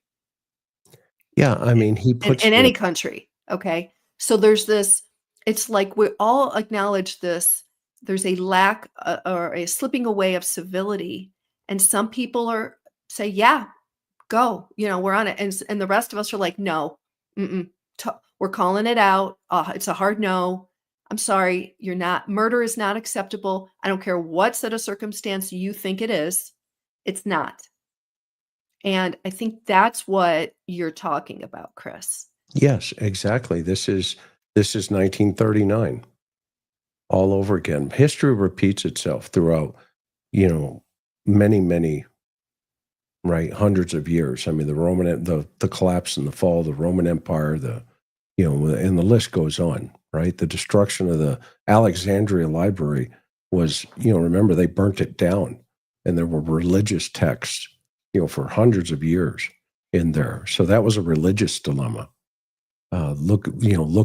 Yeah, I mean, he in puts any country. Okay. So there's this, it's like we all acknowledge this. There's a lack or a slipping away of civility. And some people say, yeah, go, we're on it. And the rest of us are like, no, we're calling it out. It's a hard no. I'm sorry. Murder is not acceptable. I don't care what set of circumstance you think it is. It's not. And I think that's what you're talking about, Chris. yes, exactly. This is 1939 all over again. History repeats itself throughout, many, right, hundreds of years. I mean, the collapse and the fall of the Roman Empire, and the list goes on, right? The destruction of the Alexandria Library was, remember, they burnt it down, and there were religious texts, for hundreds of years in there. So that was a religious dilemma. Look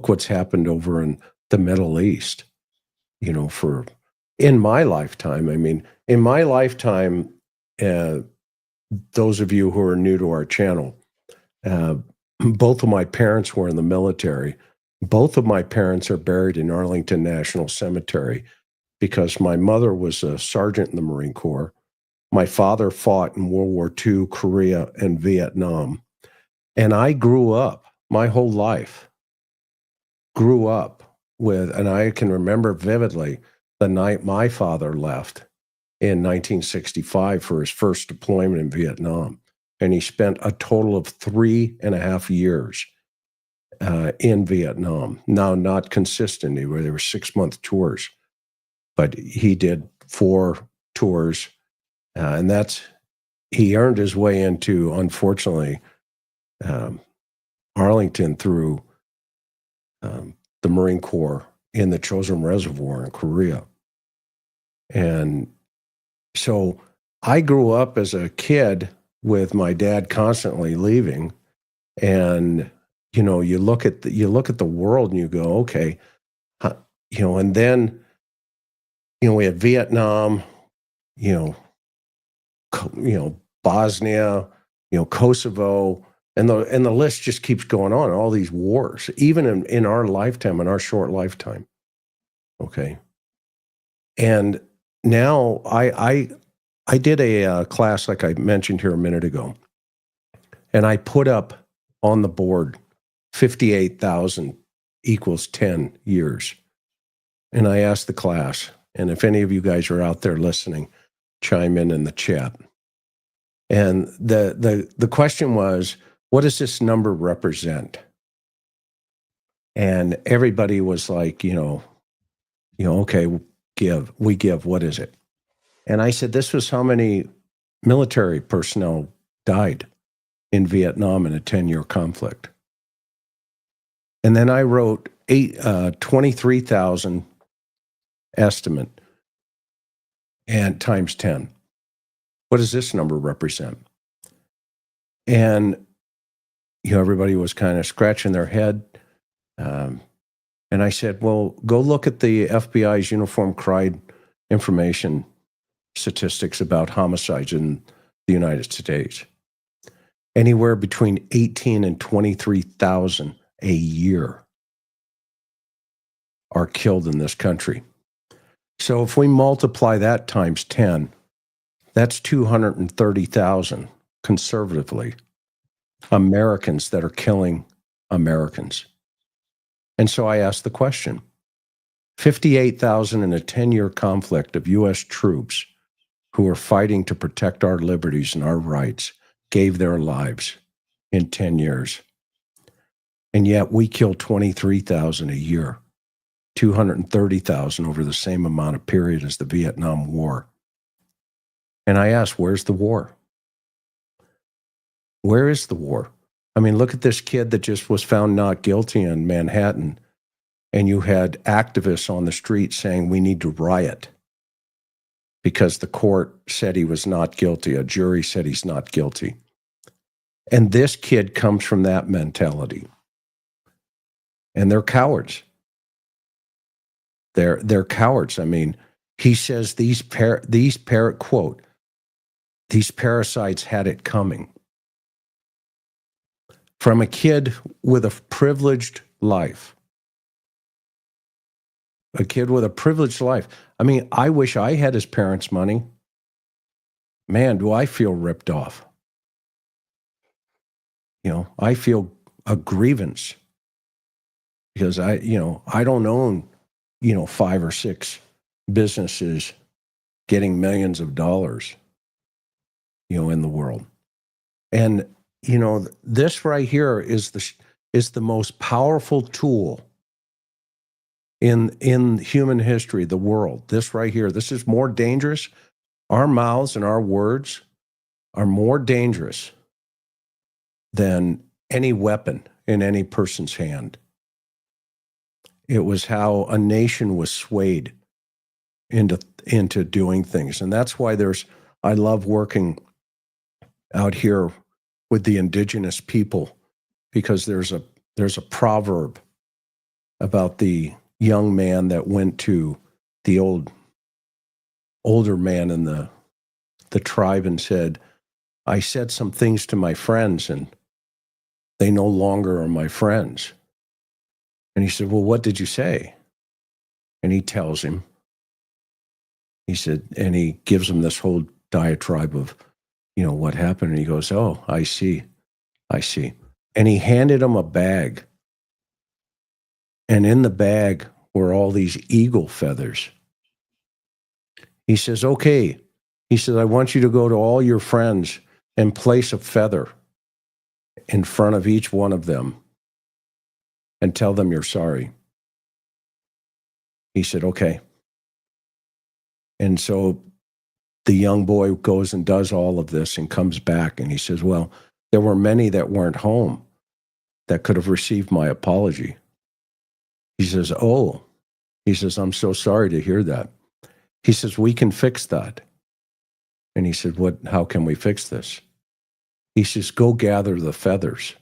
what's happened over in the Middle East, in my lifetime. I mean, in my lifetime, those of you who are new to our channel, both of my parents were in the military. Both of my parents are buried in Arlington National Cemetery because my mother was a sergeant in the Marine Corps. My father fought in World War II, Korea, and Vietnam. And I grew up, my whole life, and I can remember vividly the night my father left in 1965 for his first deployment in Vietnam. And he spent a total of 3.5 years in Vietnam. Now, not consistently, where there were 6-month tours, but he did 4 tours. And he earned his way into, unfortunately, Arlington through the Marine Corps in the Chosin Reservoir in Korea. And so I grew up as a kid with my dad constantly leaving. And, you look at the world and you go, okay, and then, we had Vietnam, Bosnia, Kosovo, and the list just keeps going on. All these wars, even in our lifetime, in our short lifetime. Okay. And now I did a class, like I mentioned here a minute ago, and I put up on the board 58,000 equals 10 years. And I asked the class, and if any of you guys are out there listening, chime in the chat. And the question was, what does this number represent? And everybody was like, okay, we give, what is it? And I said, this was how many military personnel died in Vietnam in a 10-year conflict. And then I wrote 23,000 estimate and times 10. What does this number represent? And, everybody was kind of scratching their head. And And I said, well, go look at the FBI's Uniform Crime Information statistics about homicides in the United States. Anywhere between 18 and 23,000 a year are killed in this country. So if we multiply that times 10, that's 230,000 conservatively Americans that are killing Americans. And so I asked the question, 58,000 in a 10-year conflict of U.S. troops who are fighting to protect our liberties and our rights gave their lives in 10 years. And yet we kill 23,000 a year, 230,000 over the same amount of period as the Vietnam War. And I asked, where's the war? Where is the war? I mean, look at this kid that just was found not guilty in Manhattan, and you had activists on the street saying we need to riot because the court said he was not guilty. A jury said he's not guilty. And this kid comes from that mentality. And they're cowards. They're cowards. I mean, he says these parasites had it coming. From a kid with a privileged life. A kid with a privileged life. I mean, I wish I had his parents' money. Man, do I feel ripped off. You know, I feel a grievance because I don't own, 5 or 6 businesses getting millions of dollars, in the world. And, this right here is the most powerful tool in human history, the world. This right here, this is more dangerous. Our mouths and our words are more dangerous than any weapon in any person's hand. It was how a nation was swayed into doing things. And that's why I love working out here with the indigenous people, because there's a proverb about the young man that went to the older man in the tribe and said, I said some things to my friends and they no longer are my friends. And he said, well, what did you say? And he tells him. He said, and he gives him this whole diatribe of, what happened. And he goes, oh, I see. And he handed him a bag. And in the bag were all these eagle feathers. He says, okay. He says, I want you to go to all your friends and place a feather in front of each one of them and tell them you're sorry. He said, okay. And so the young boy goes and does all of this and comes back and he says, well, there were many that weren't home that could have received my apology. He says, oh. He says, I'm so sorry to hear that. He says, we can fix that. And he said, how can we fix this? He says, go gather the feathers.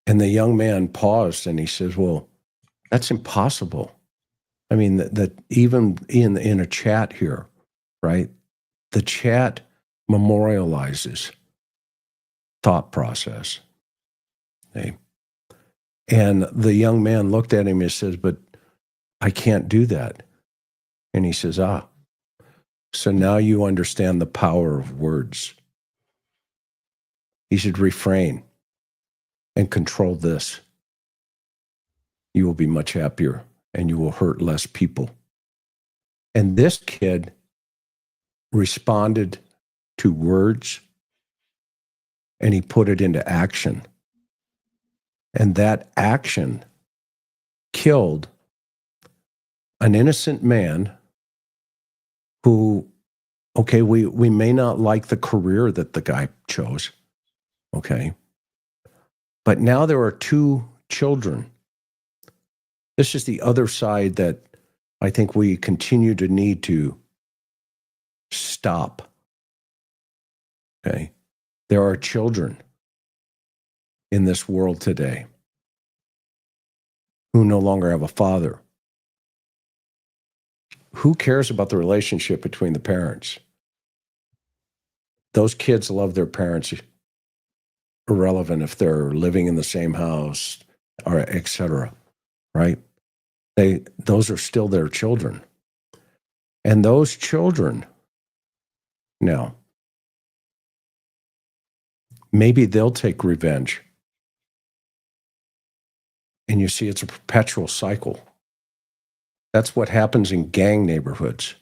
And the young man paused and he says, well, that's impossible. I mean, that even in a chat here, right? The chat memorializes thought process. Okay? And the young man looked at him and says, but I can't do that. And he says, so now you understand the power of words. You should refrain and control this. You will be much happier and you will hurt less people. And this kid responded to words and he put it into action. And that action killed an innocent man who, okay, we may not like the career that the guy chose, okay? But now there are 2 children. This is the other side that I think we continue to need to stop, okay? There are children in this world today. who no longer have a father. Who cares about the relationship between the parents? Those kids love their parents, irrelevant if they're living in the same house or et cetera, right? Those are still their children. And those children, now, maybe they'll take revenge. And you see, it's a perpetual cycle. That's what happens in gang neighborhoods.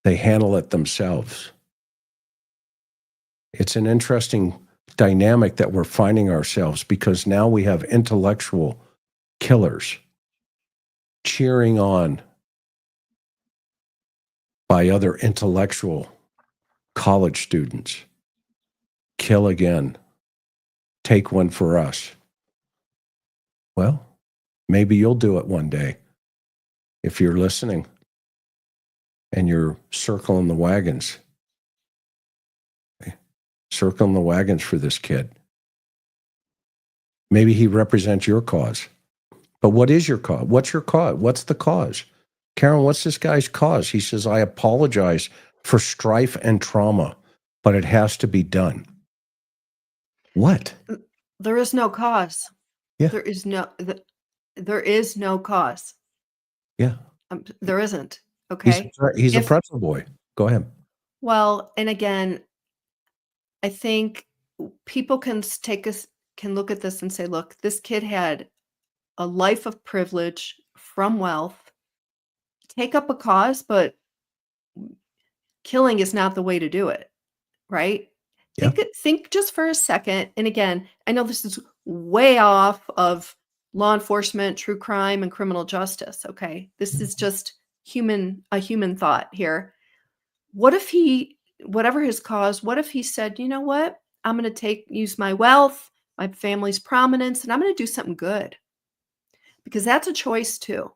They handle it themselves. It's an interesting dynamic that we're finding ourselves, because now we have intellectual killers cheering on by other intellectual college students. Kill again. Take one for us. Well, maybe you'll do it one day if you're listening and you're circling the wagons. Circling the wagons for this kid. Maybe he represents your cause. But what is your cause? What's your cause? What's the cause? Karen, what's this guy's cause? He says, I apologize for strife and trauma, but it has to be done. What? There is no cause. Yeah. There is no cause. Yeah. There isn't. Okay. He's a pretzel boy. Go ahead. Well, and again, I think people can look at this and say, look, this kid had a life of privilege from wealth. Take up a cause, but killing is not the way to do it, right? Yeah. Think just for a second. And again, I know this is way off of law enforcement, true crime, and criminal justice. Okay. This is just a human thought here. What if whatever his cause, what if he said, you know what? I'm going to use my wealth, my family's prominence, and I'm going to do something good. Because that's a choice too.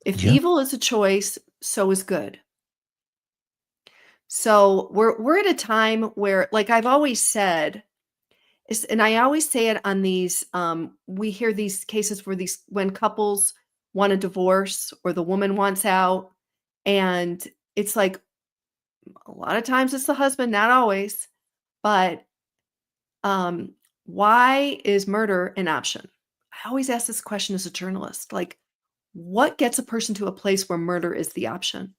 If evil is a choice, so is good. So we're at a time where, like I've always said, and I always say it on these, we hear these cases when couples want a divorce or the woman wants out, and it's like, a lot of times it's the husband, not always, but why is murder an option? I always ask this question as a journalist, like, what gets a person to a place where murder is the option,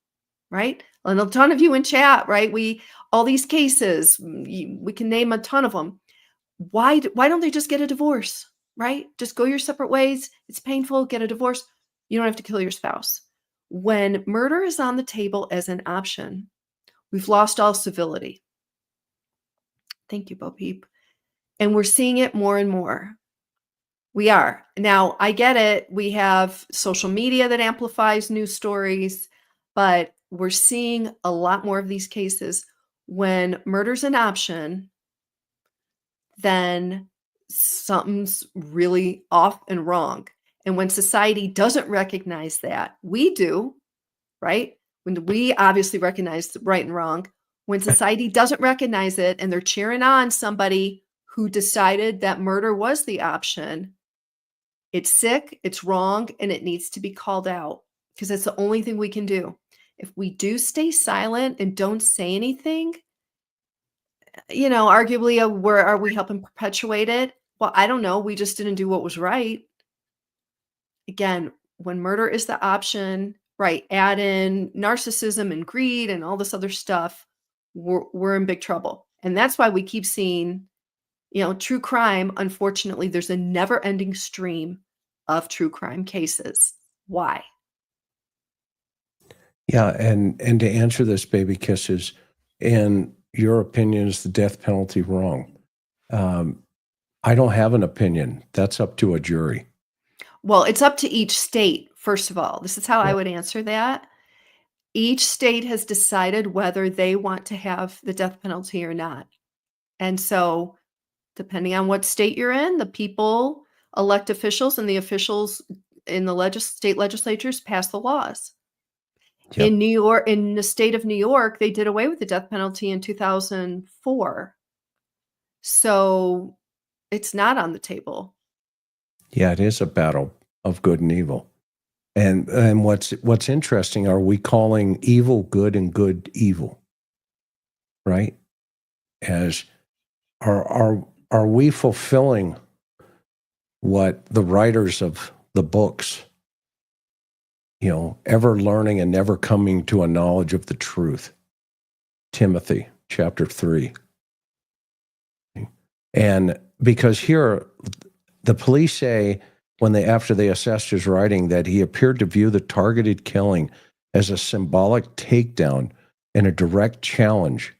right? And a ton of you in chat, right? All these cases, we can name a ton of them. Why don't they just get a divorce, right? Just go your separate ways. It's painful, get a divorce. You don't have to kill your spouse. When murder is on the table as an option, we've lost all civility. Thank you, Bo Peep. And we're seeing it more and more. We are. Now, I get it. We have social media that amplifies news stories, but we're seeing a lot more of these cases. When murder's an option, then something's really off and wrong. And when society doesn't recognize that, we do, right? When we obviously recognize right and wrong, when society doesn't recognize it and they're cheering on somebody who decided that murder was the option, it's sick, it's wrong, and it needs to be called out, because it's the only thing we can do. If we do stay silent and don't say anything, arguably, where are we helping perpetuate it? Well, I don't know. We just didn't do what was right. Again, when murder is the option, right, add in narcissism and greed and all this other stuff, we're in big trouble. And that's why we keep seeing, true crime. Unfortunately, there's a never-ending stream of true crime cases. Why? Yeah, and to answer this, baby kisses, in your opinion, is the death penalty wrong? I don't have an opinion. That's up to a jury. Well, it's up to each state, first of all. This is how I would answer that. Each state has decided whether they want to have the death penalty or not. And so, depending on what state you're in, the people elect officials, and the officials in the state legislatures pass the laws. Yep. In New York, in the state of New York, they did away with the death penalty in 2004. So It's not on the table. Yeah, it is a battle of good and evil. And what's interesting, are we calling evil good and good evil? Right? As are we fulfilling what the writers of the books, ever learning and never coming to a knowledge of the truth? Timothy chapter 3. And because here the police say, after they assessed his writing, that he appeared to view the targeted killing as a symbolic takedown and a direct challenge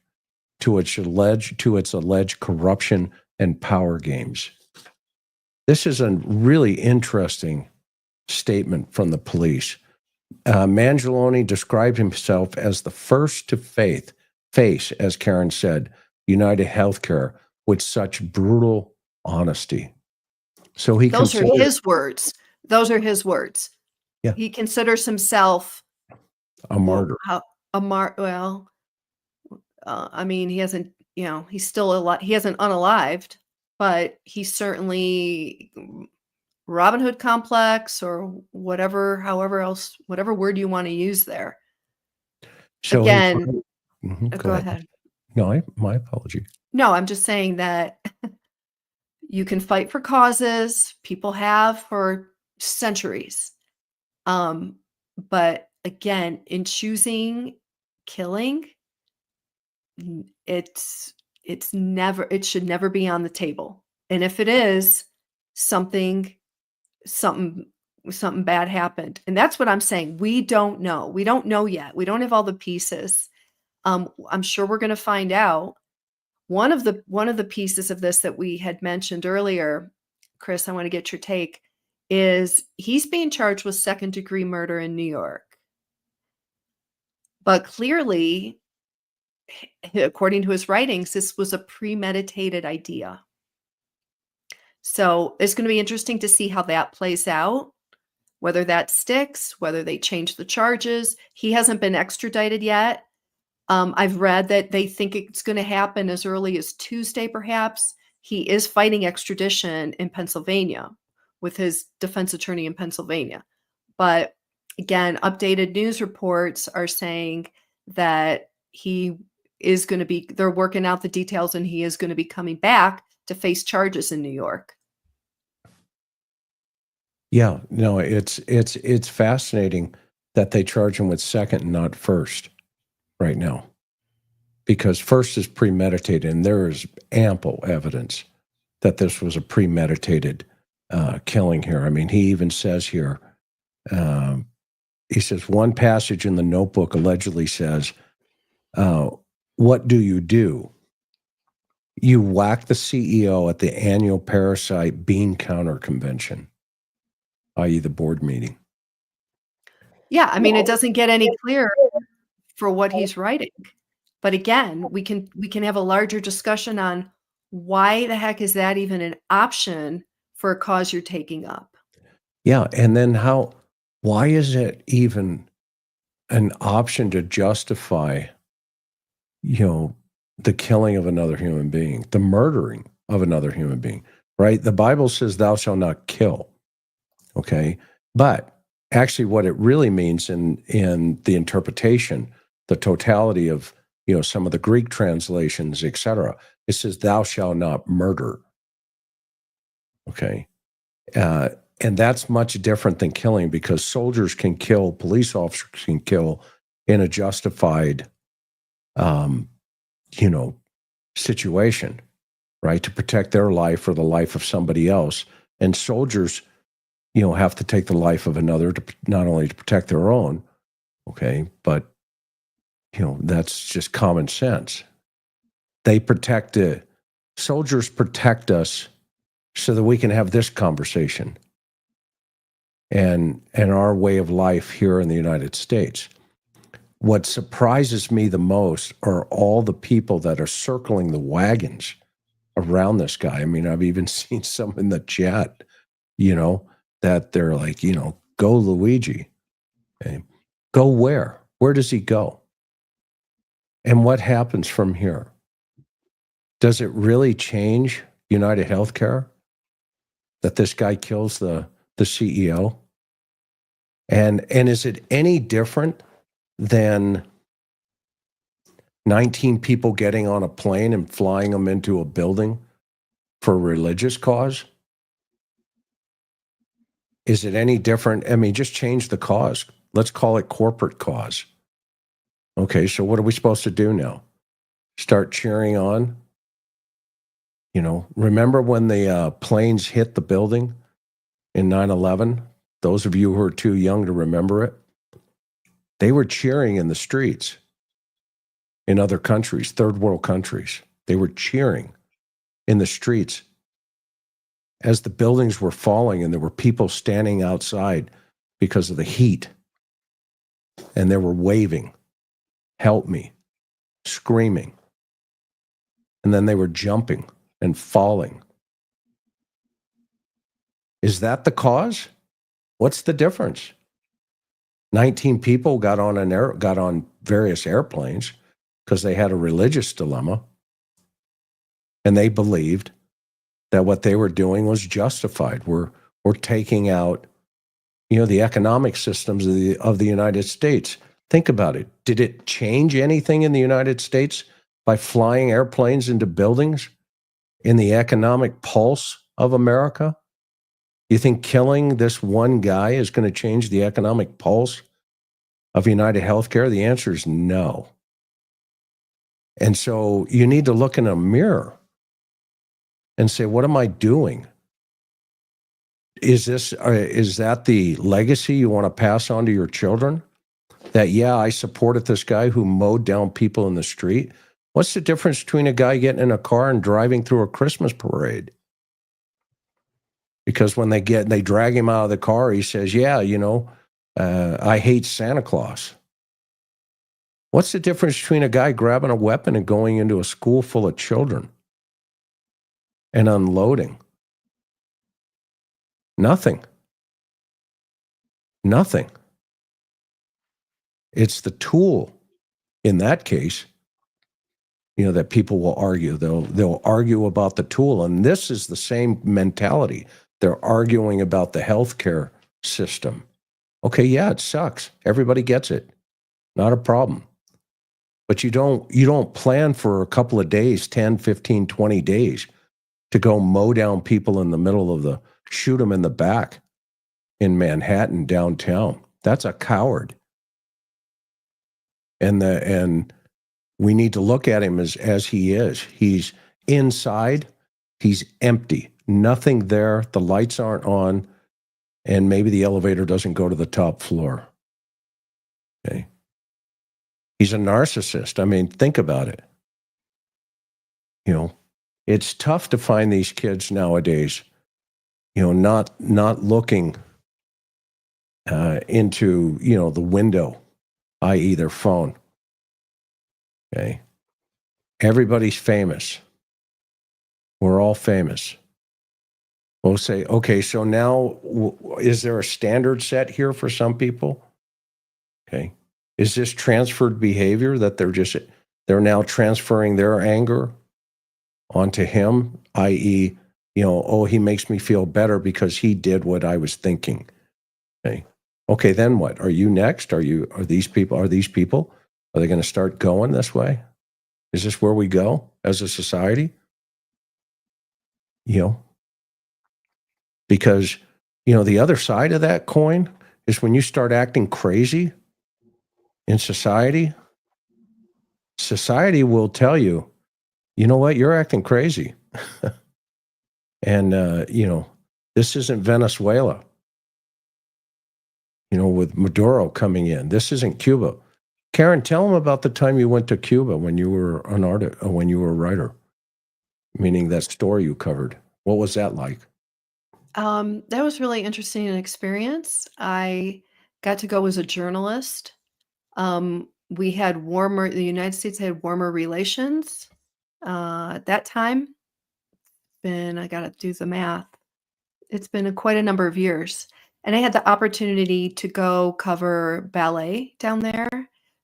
to its alleged corruption and power games. This is a really interesting statement from the police. Mangione described himself as the first to face, as Karen said, UnitedHealthcare with such brutal honesty. So those are his words. Those are his words. Yeah. He considers himself a martyr. I mean, he hasn't, he's still alive. He hasn't unalived, but he's certainly Robin Hood complex or whatever, whatever word you want to use there. So again, go ahead. No, my apology. No, I'm just saying that you can fight for causes. People have for centuries. But again, in choosing killing, it should never be on the table. And if it is, something bad happened. And that's what I'm saying. We don't know. We don't know yet. We don't have all the pieces. I'm sure we're going to find out. One of the pieces of this that we had mentioned earlier, Chris, I want to get your take, is he's being charged with second-degree murder in New York. But clearly, according to his writings, this was a premeditated idea. So it's going to be interesting to see how that plays out, whether that sticks, whether they change the charges. He hasn't been extradited yet. I've read that they think it's going to happen as early as Tuesday, perhaps. He is fighting extradition in Pennsylvania with his defense attorney in Pennsylvania. But again, updated news reports are saying that he is going to be, they're working out the details, and he is going to be coming back to face charges in New York. Yeah, no, it's fascinating that they charge him with second and not first right now, because first is premeditated, and there is ample evidence that this was a premeditated killing here. I mean, he even says here, he says one passage in the notebook allegedly says, what do? You whack the CEO at the annual Parasite Bean Counter Convention, i.e. the board meeting. Yeah, I mean, it doesn't get any clearer for what he's writing. But again, we can have a larger discussion on why the heck is that even an option for a cause you're taking up? Yeah, and then why is it even an option to justify, the killing of another human being, the murdering of another human being, right? The Bible says thou shalt not kill, okay? But actually what it really means in the interpretation, the totality of, some of the Greek translations, etc., it says thou shalt not murder, okay? And that's much different than killing, because soldiers can kill, police officers can kill in a justified, situation, right? To protect their life or the life of somebody else. And soldiers, have to take the life of another to not only to protect their own, okay, but, that's just common sense. Soldiers protect us so that we can have this conversation and our way of life here in the United States. What surprises me the most are all the people that are circling the wagons around this guy. I mean, I've even seen some in the chat, that they're like, go Luigi. Okay. Go where? Where does he go? And what happens from here? Does it really change, UnitedHealthcare, that this guy kills the CEO? And is it any different than 19 people getting on a plane and flying them into a building for a religious cause? Is it any different? I mean, just change the cause. Let's call it corporate cause. Okay, so what are we supposed to do now? Start cheering on? Remember when the planes hit the building in 9/11? Those of you who are too young to remember it, they were cheering in the streets in other countries, third world countries. They were cheering in the streets as the buildings were falling, and there were people standing outside because of the heat, and they were waving, "Help me," screaming. And then they were jumping and falling. Is that the cause? What's the difference? 19 people got on various airplanes because they had a religious dilemma, and they believed that what they were doing was justified. We're taking out, the economic systems of the United States. Think about it. Did it change anything in the United States by flying airplanes into buildings in the economic pulse of America? You think killing this one guy is going to change the economic pulse of UnitedHealthcare? The answer is no. And so you need to look in a mirror and say, what am I doing? Is that the legacy you want to pass on to your children? That, yeah, I supported this guy who mowed down people in the street. What's the difference between a guy getting in a car and driving through a Christmas parade? Because when they drag him out of the car, he says, yeah, I hate Santa Claus. What's the difference between a guy grabbing a weapon and going into a school full of children and unloading? Nothing. Nothing. It's the tool in that case, that people will argue. They'll argue about the tool. And this is the same mentality. They're arguing about the healthcare system. Okay, yeah, it sucks. Everybody gets it. Not a problem. But you don't plan for a couple of days, 10, 15, 20 days, to go mow down people in the middle of shoot them in the back in Manhattan downtown. That's a coward. And we need to look at him as he is. He's inside. He's empty. Nothing there. The lights aren't on. And maybe the elevator doesn't go to the top floor. Okay. He's a narcissist. I mean, think about it. It's tough to find these kids nowadays, not looking into, the window, i.e. their phone. Okay. Everybody's famous. We're all famous. We'll say, okay, so now is there a standard set here for some people? Okay. Is this transferred behavior that they're now transferring their anger onto him, i.e., he makes me feel better because he did what I was thinking. Okay. Okay, then what? Are you next? Are these people, are they going to start going this way? Is this where we go as a society? Because, the other side of that coin is when you start acting crazy in society will tell you, you know what, you're acting crazy. And, this isn't Venezuela, with Maduro coming in. This isn't Cuba. Karen, tell them about the time you went to Cuba when you were an artist, when you were a writer, meaning that story you covered. What was that like? That was really interesting an experience. I got to go as a journalist. The United States had warmer relations at that time. I got to do the math. It's been quite a number of years. And I had the opportunity to go cover ballet down there.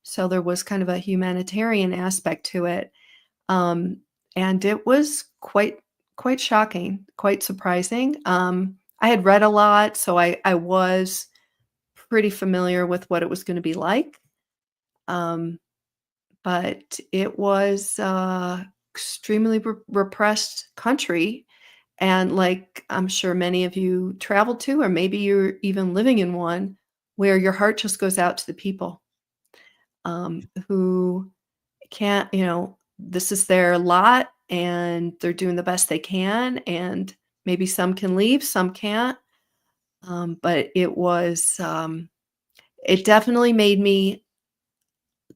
So there was kind of a humanitarian aspect to it. And it was quite quite shocking, quite surprising. I had read a lot, so I was pretty familiar with what it was going to be like. Um, but it was extremely repressed country. And like I'm sure many of you traveled to, or maybe you're even living in one, where your heart just goes out to the people who can't, this is their lot and they're doing the best they can. And maybe some can leave, some can't. But it definitely made me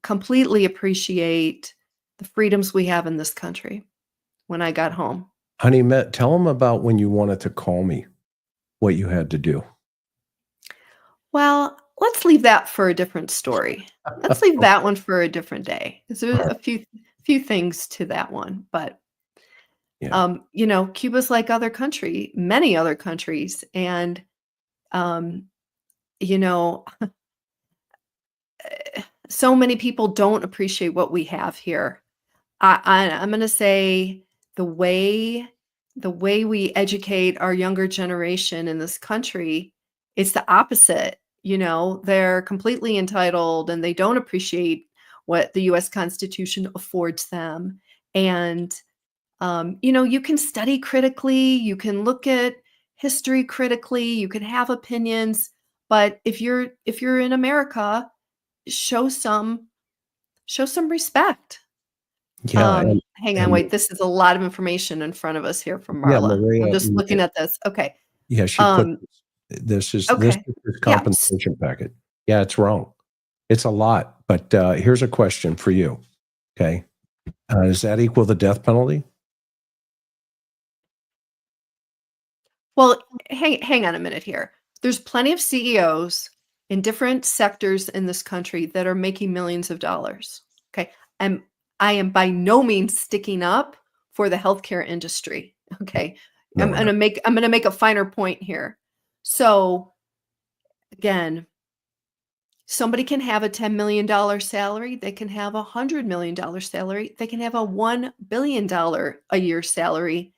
completely appreciate the freedoms we have in this country when I got home. Honey, tell them about when you wanted to call me, what you had to do. Well, let's leave that for a different story. Let's leave that one for a different day. 'Cause there's a few things to that one, but Yeah. Cuba's like many other countries, and you know, so many people don't appreciate what we have here. I'm going to say the way we educate our younger generation in this country, it's the opposite. They're completely entitled and they don't appreciate what the U.S. Constitution affords them. And you can study critically, you can look at history critically, you can have opinions, but if you're in America, show some respect. Yeah. Hang on, wait. This is a lot of information in front of us here from Yeah, Marla. Maria. I'm just looking at this. Okay. Yeah, she put this is Okay. this compensation packet. Yeah, it's wrong. It's a lot. But here's a question for you. Okay. Does that equal the death penalty? Well, hang on a minute here. There's plenty of CEOs in different sectors in this country that are making millions of dollars. Okay. I am by no means sticking up for the healthcare industry. Okay. No, I'm going to make a finer point here. So again, somebody can have a $10 million salary. They can have a $100 million salary. They can have a $1 billion a year salary.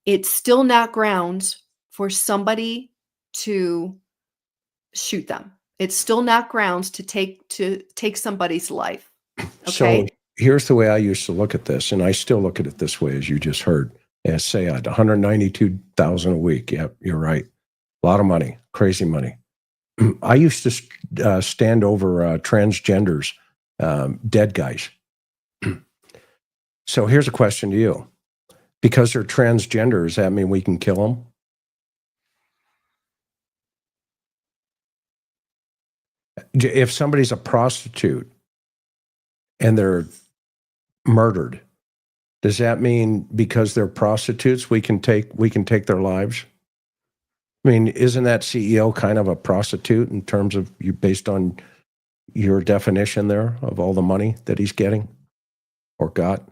It's still not grounds for somebody to shoot them. It's still not grounds to take somebody's life. Okay. So here's the way I used to look at this, and I still look at it this way, as you just heard. As say, at $192,000 a week. Yep, you're right. A lot of money, crazy money. I used to stand over transgenders, dead guys. So here's a question to you. Because they're transgender, does that mean we can kill them? If somebody's a prostitute and they're murdered, does that mean because they're prostitutes we can take their lives? I mean, isn't that CEO kind of a prostitute in terms of you, based on your definition there of all the money that he's getting or got,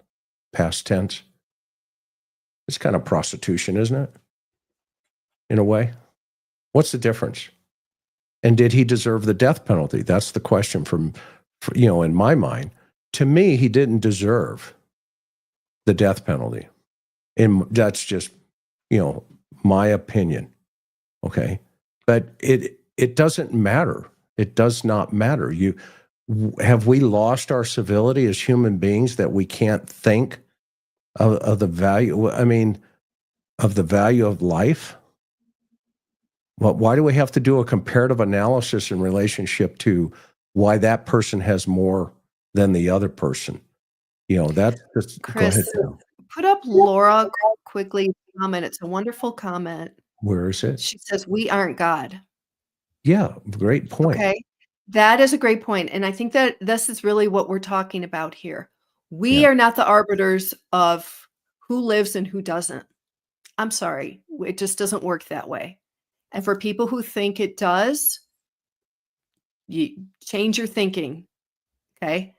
past tense? It's kind of prostitution, isn't it? In a way. What's the difference? And did he deserve the death penalty? That's the question in my mind. To me, he didn't deserve the death penalty. And that's just, my opinion. Okay. But it doesn't matter. It does not matter. Have we lost our civility as human beings that we can't think of the value, of the value of life? Well, why do we have to do a comparative analysis in relationship to why that person has more than the other person? That's just, Chris, go ahead. put up Laura quickly comment. It's a wonderful comment. Where is it? She says, "We aren't God." Yeah, great point. Okay. That is a great point. And I think that this is really what we're talking about here. We are not the arbiters of who lives and who doesn't. I'm sorry. It just doesn't work that way. And for people who think it does, you change your thinking. Okay.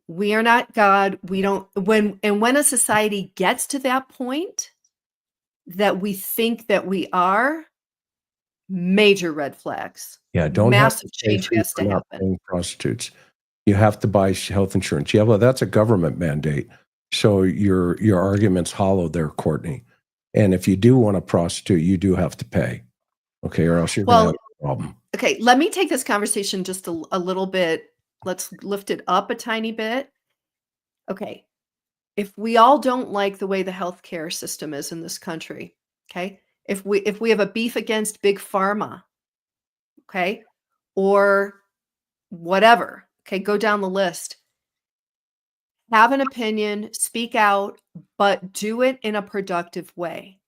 We are not God. We don't, when a society gets to that point that we think that we are, major red flags. Yeah, don't massive have to pay change fees has for to not happen. paying prostitutes. You have to buy health insurance. Yeah, well, that's a government mandate. So your argument's hollow there, Courtney. And if you do want to prostitute, you do have to pay. Okay, or else you're going to have a problem. Okay, let me take this conversation just a little bit. Let's lift it up a tiny bit. Okay, if we all don't like the way the healthcare system is in this country, okay, if we have a beef against big pharma, okay, or whatever, okay, go down the list. Have an opinion, speak out, but do it in a productive way.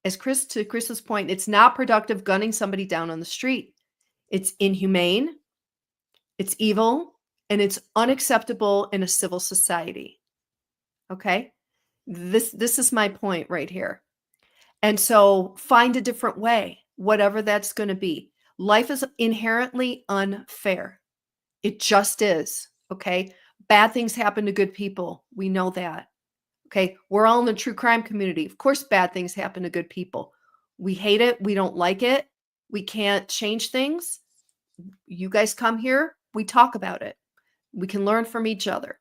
As to Chris's point, it's not productive gunning somebody down on the street. It's inhumane, it's evil, and it's unacceptable in a civil society. Okay? This is my point right here. And so find a different way, whatever that's going to be. Life is inherently unfair. It just is. Okay? Bad things happen to good people. We know that. Okay? We're all in the true crime community. Of course, bad things happen to good people. We hate it. We don't like it. We can't change things. You guys come here. We talk about it. We can learn from each other.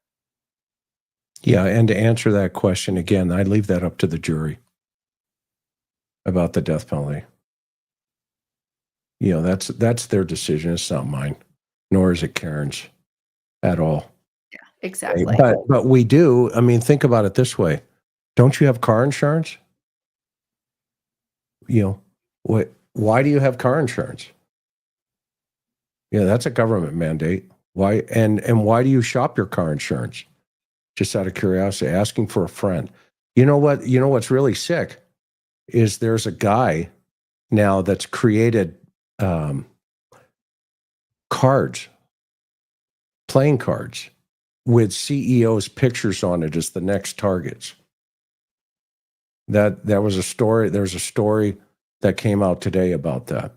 Yeah, and to answer that question again, I leave that up to the jury about the death penalty. You know, that's their decision. It's not mine, nor is it Karen's at all. Yeah, exactly. But we do. I mean, think about it this way: don't you have car insurance? You know, why do you have car insurance? Yeah, that's a government mandate. Why and why do you shop your car insurance? Just out of curiosity, asking for a friend. You know what? You know what's really sick is there's a guy now that's created cards, playing cards, with CEOs' pictures on it as the next targets. That was a story. There's a story that came out today about that.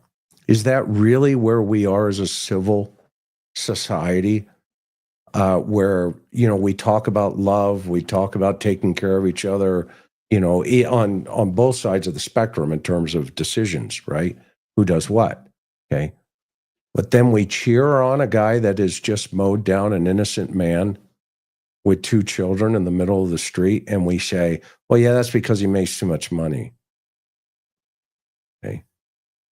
Is that really where we are as a civil society? Where, you know, we talk about love, we talk about taking care of each other, you know, on both sides of the spectrum in terms of decisions, right? Who does what, okay? But then we cheer on a guy that has just mowed down an innocent man with 2 children in the middle of the street, and we say, well, yeah, that's because he makes too much money. Okay.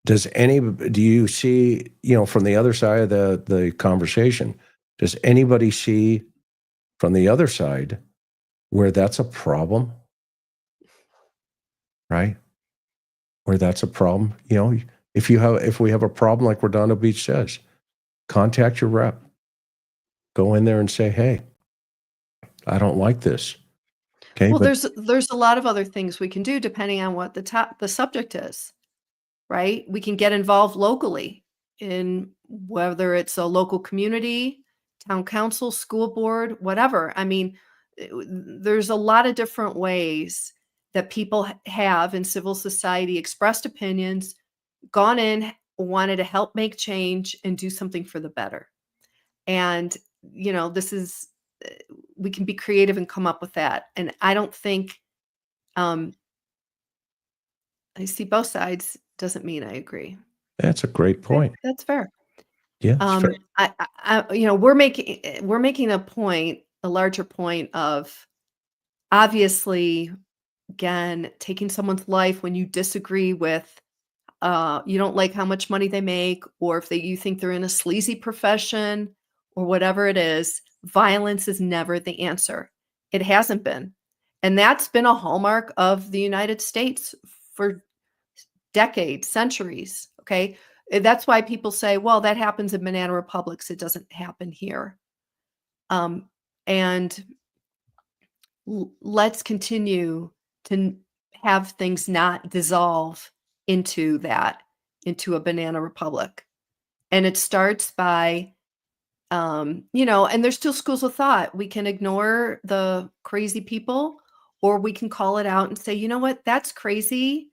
Do you see, you know, from the other side of the conversation, does anybody see from the other side where that's a problem? Right? Where that's a problem? You know, if we have a problem like Redondo Beach says, contact your rep. Go in there and say, hey, I don't like this. Okay. Well, there's a lot of other things we can do depending on what the subject is, right? We can get involved locally in whether it's a local community, town council, school board, whatever. I mean, there's a lot of different ways that people have in civil society expressed opinions, gone in, wanted to help make change and do something for the better. And, you know, we can be creative and come up with that. And I don't think, I see both sides doesn't mean I agree. That's a great point. That's fair. Yeah. Fair. You know, we're making a point, a larger point of obviously, again, taking someone's life when you disagree with, you don't like how much money they make, or if you think they're in a sleazy profession or whatever it is, violence is never the answer. It hasn't been. And that's been a hallmark of the United States for decades, centuries. Okay. That's why people say, well, that happens in banana republics. It doesn't happen here. And let's continue to have things not dissolve into a banana republic. And it starts by, you know, and there's still schools of thought. We can ignore the crazy people, or we can call it out and say, you know what, that's crazy.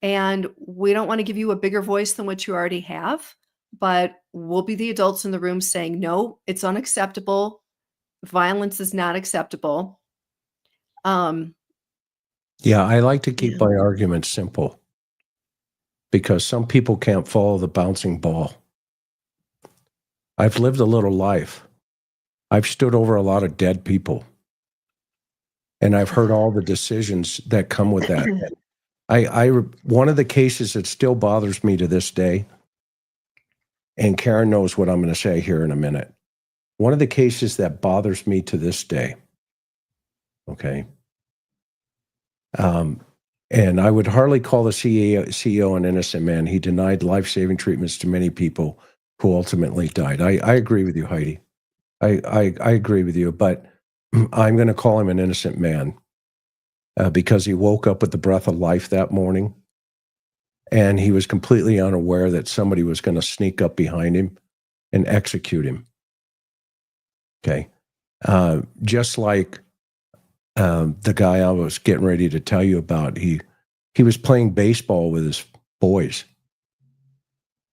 And we don't want to give you a bigger voice than what you already have, but we'll be the adults in the room saying, no, it's unacceptable. Violence is not acceptable. Yeah, I like to keep my arguments simple because some people can't follow the bouncing ball. I've lived a little life. I've stood over a lot of dead people. And I've heard all the decisions that come with that. One of the cases that still bothers me to this day, and Karen knows what I'm going to say here in a minute. One of the cases that bothers me to this day, okay, and I would hardly call the CEO an innocent man. He denied life-saving treatments to many people who ultimately died. I agree with you, Heidi. I agree with you, but I'm going to call him an innocent man because he woke up with the breath of life that morning, and he was completely unaware that somebody was going to sneak up behind him and execute him. Okay. Just like the guy I was getting ready to tell you about, he was playing baseball with his boys,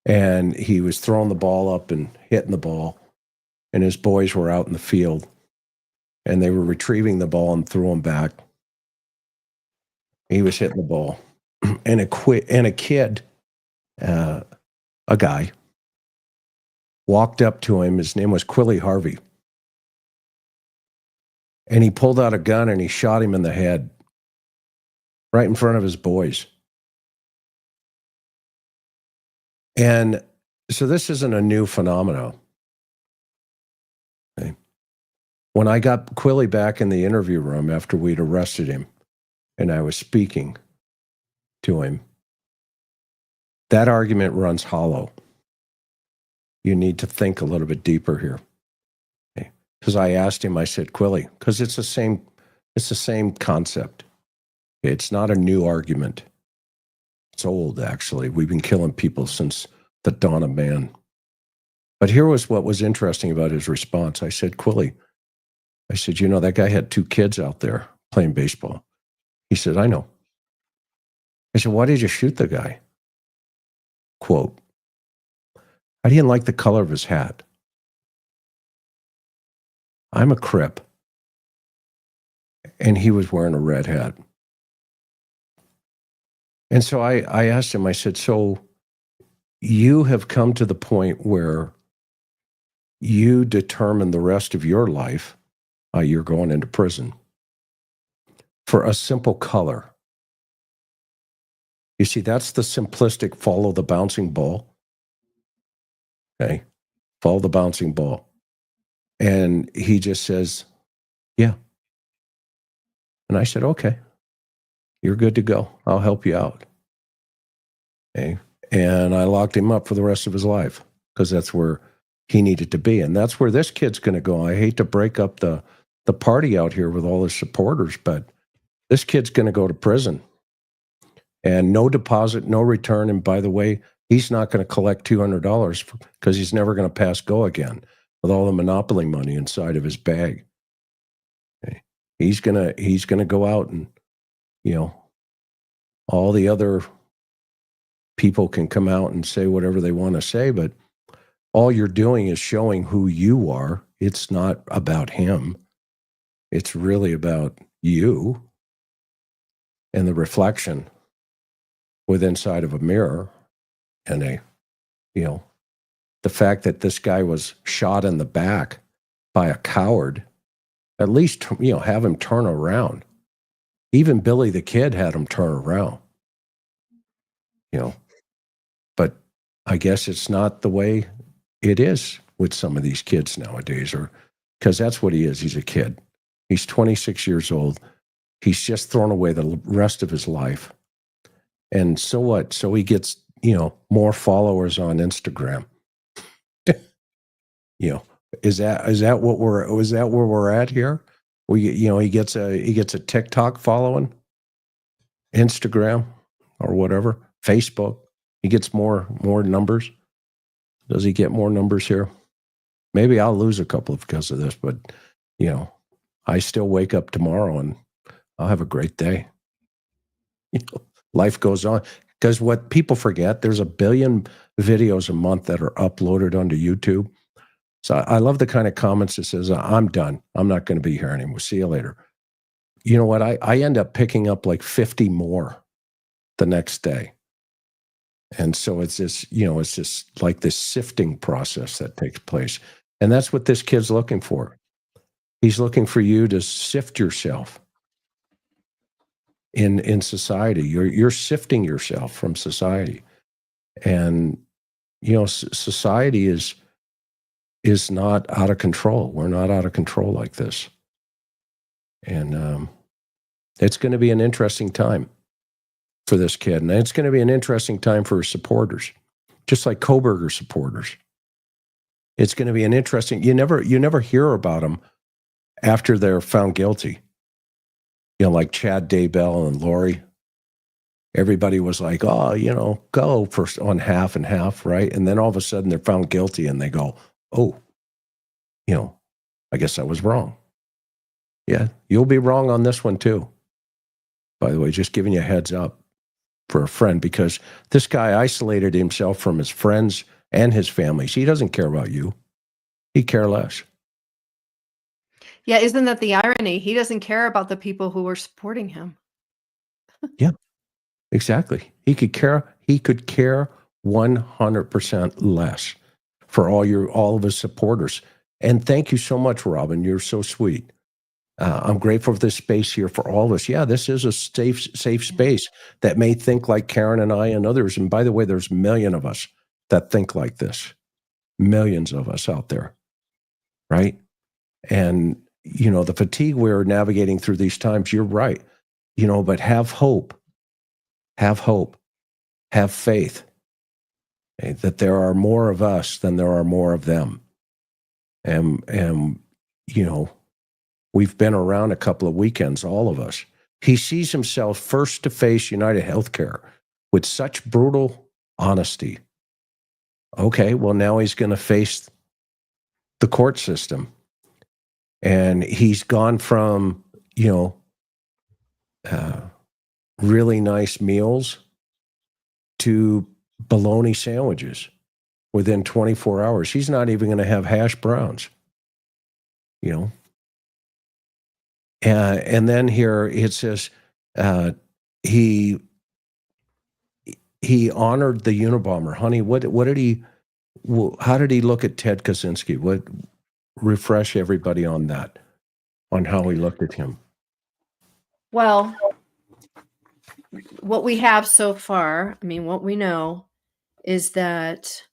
and he was throwing the ball up and hitting the ball, and his boys were out in the field, and they were retrieving the ball and threw him back. He was hitting the ball, and a kid, a guy, walked up to him. His name was Quilly Harvey. And he pulled out a gun and he shot him in the head right in front of his boys. And so this isn't a new phenomenon. Okay. When I got Quilly back in the interview room after we'd arrested him and I was speaking to him, that argument runs hollow. You need to think a little bit deeper here. Because I asked him, I said, Quilly, because it's the same concept. It's not a new argument. It's old, actually. We've been killing people since the dawn of man. But here was what was interesting about his response. I said, Quilly, I said, you know, that guy had 2 kids out there playing baseball. He said, I know. I said, why did you shoot the guy? Quote, I didn't like the color of his hat. I'm a Crip, and he was wearing a red hat. And so I asked him, I said, so you have come to the point where you determine the rest of your life, you're going into prison, for a simple color. You see, that's the simplistic follow the bouncing ball. Okay, follow the bouncing ball. And he just says, yeah. And I said, okay, you're good to go. I'll help you out. Okay. And I locked him up for the rest of his life because that's where he needed to be. And that's where this kid's going to go. I hate to break up the party out here with all his supporters, but this kid's going to go to prison. And no deposit, no return. And by the way, he's not going to collect $200 because he's never going to pass go again with all the monopoly money inside of his bag. Okay. He's gonna go out and, you know, all the other people can come out and say whatever they want to say, but all you're doing is showing who you are. It's not about him. It's really about you and the reflection with inside of a mirror and the fact that this guy was shot in the back by a coward, at least, have him turn around. Even Billy the Kid had him turn around, but I guess it's not the way it is with some of these kids nowadays, or because that's what he is. He's a kid. He's 26 years old. He's just thrown away the rest of his life. And so what? So he gets, more followers on Instagram. Is that where we're at here? He gets a TikTok following, Instagram or whatever, Facebook. He gets more numbers. Does he get more numbers here? Maybe I'll lose a couple because of this, but I still wake up tomorrow and I'll have a great day. Life goes on. Because what people forget, there's 1 billion videos a month that are uploaded onto YouTube. So I love the kind of comments that says, I'm done. I'm not going to be here anymore. See you later. You know what? I end up picking up like 50 more the next day. And so it's just like this sifting process that takes place. And that's what this kid's looking for. He's looking for you to sift yourself. in society. You're sifting yourself from society, and society is not out of control. We're not out of control like this, and it's going to be an interesting time for this kid, and it's going to be an interesting time for his supporters, just like Kohberger supporters. It's going to be an interesting. You never hear about them after they're found guilty. Like Chad Daybell and Lori. Everybody was like, oh, go first on half and half, right? And then all of a sudden they're found guilty and they go, oh, I guess I was wrong. Yeah, you'll be wrong on this one too. By the way, just giving you a heads up for a friend, because this guy isolated himself from his friends and his families. He doesn't care about you. He cares less. Yeah, isn't that the irony? He doesn't care about the people who are supporting him. Yeah, exactly. He could care 100% less for all of his supporters. And thank you so much, Robin. You're so sweet. I'm grateful for this space here for all of us. Yeah, this is a safe space that may think like Karen and I and others. And by the way, there's a million of us that think like this. Millions of us out there, right? And, the fatigue we're navigating through these times, you're right. But have hope. Have hope. Have faith. Okay, that there are more of us than there are more of them. And we've been around a couple of weekends, all of us. He sees himself first to face UnitedHealthcare with such brutal honesty. Okay, well, now he's going to face the court system. And he's gone from, really nice meals to bologna sandwiches within 24 hours. He's not even going to have hash browns, And then here it says he honored the Unabomber. Honey, how did he look at Ted Kaczynski? Refresh everybody on that, on how he looked at him. Well, what we have so far, what we know is that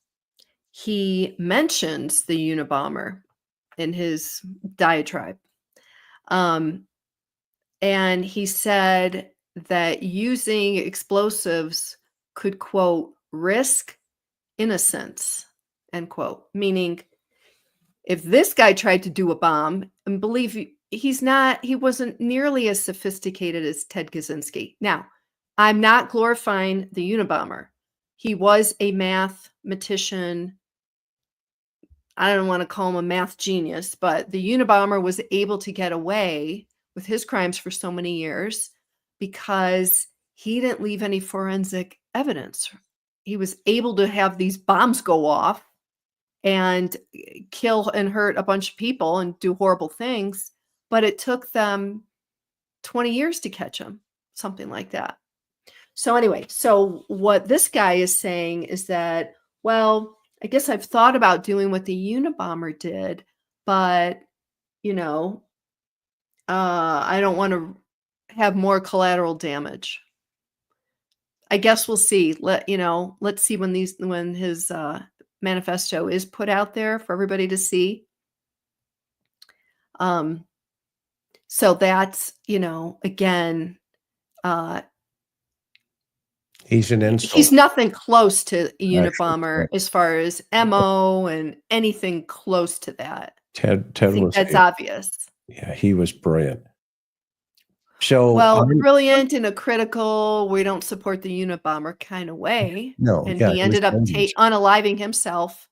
he mentions the Unabomber in his diatribe. And he said that using explosives could, quote, risk innocence, end quote. Meaning, if this guy tried to do a bomb, and believe he wasn't nearly as sophisticated as Ted Kaczynski. Now, I'm not glorifying the Unabomber. He was a mathematician. I don't want to call him a math genius, but the Unabomber was able to get away with his crimes for so many years because he didn't leave any forensic evidence. He was able to have these bombs go off and kill and hurt a bunch of people and do horrible things, but it took them 20 years to catch him, something like that. So anyway, so what this guy is saying is that, well, I guess I've thought about doing what the Unabomber did, but, I don't want to have more collateral damage. I guess we'll see. Let's see when his manifesto is put out there for everybody to see. So that's, again, he's an insult. He's nothing close to Unabomber as far as MO and anything close to that. Ted I think was that's obvious. Yeah, he was brilliant. So Well, brilliant in a critical, we don't support the Unabomber kind of way. No, And yeah, he it was ended up dangerous. unaliving himself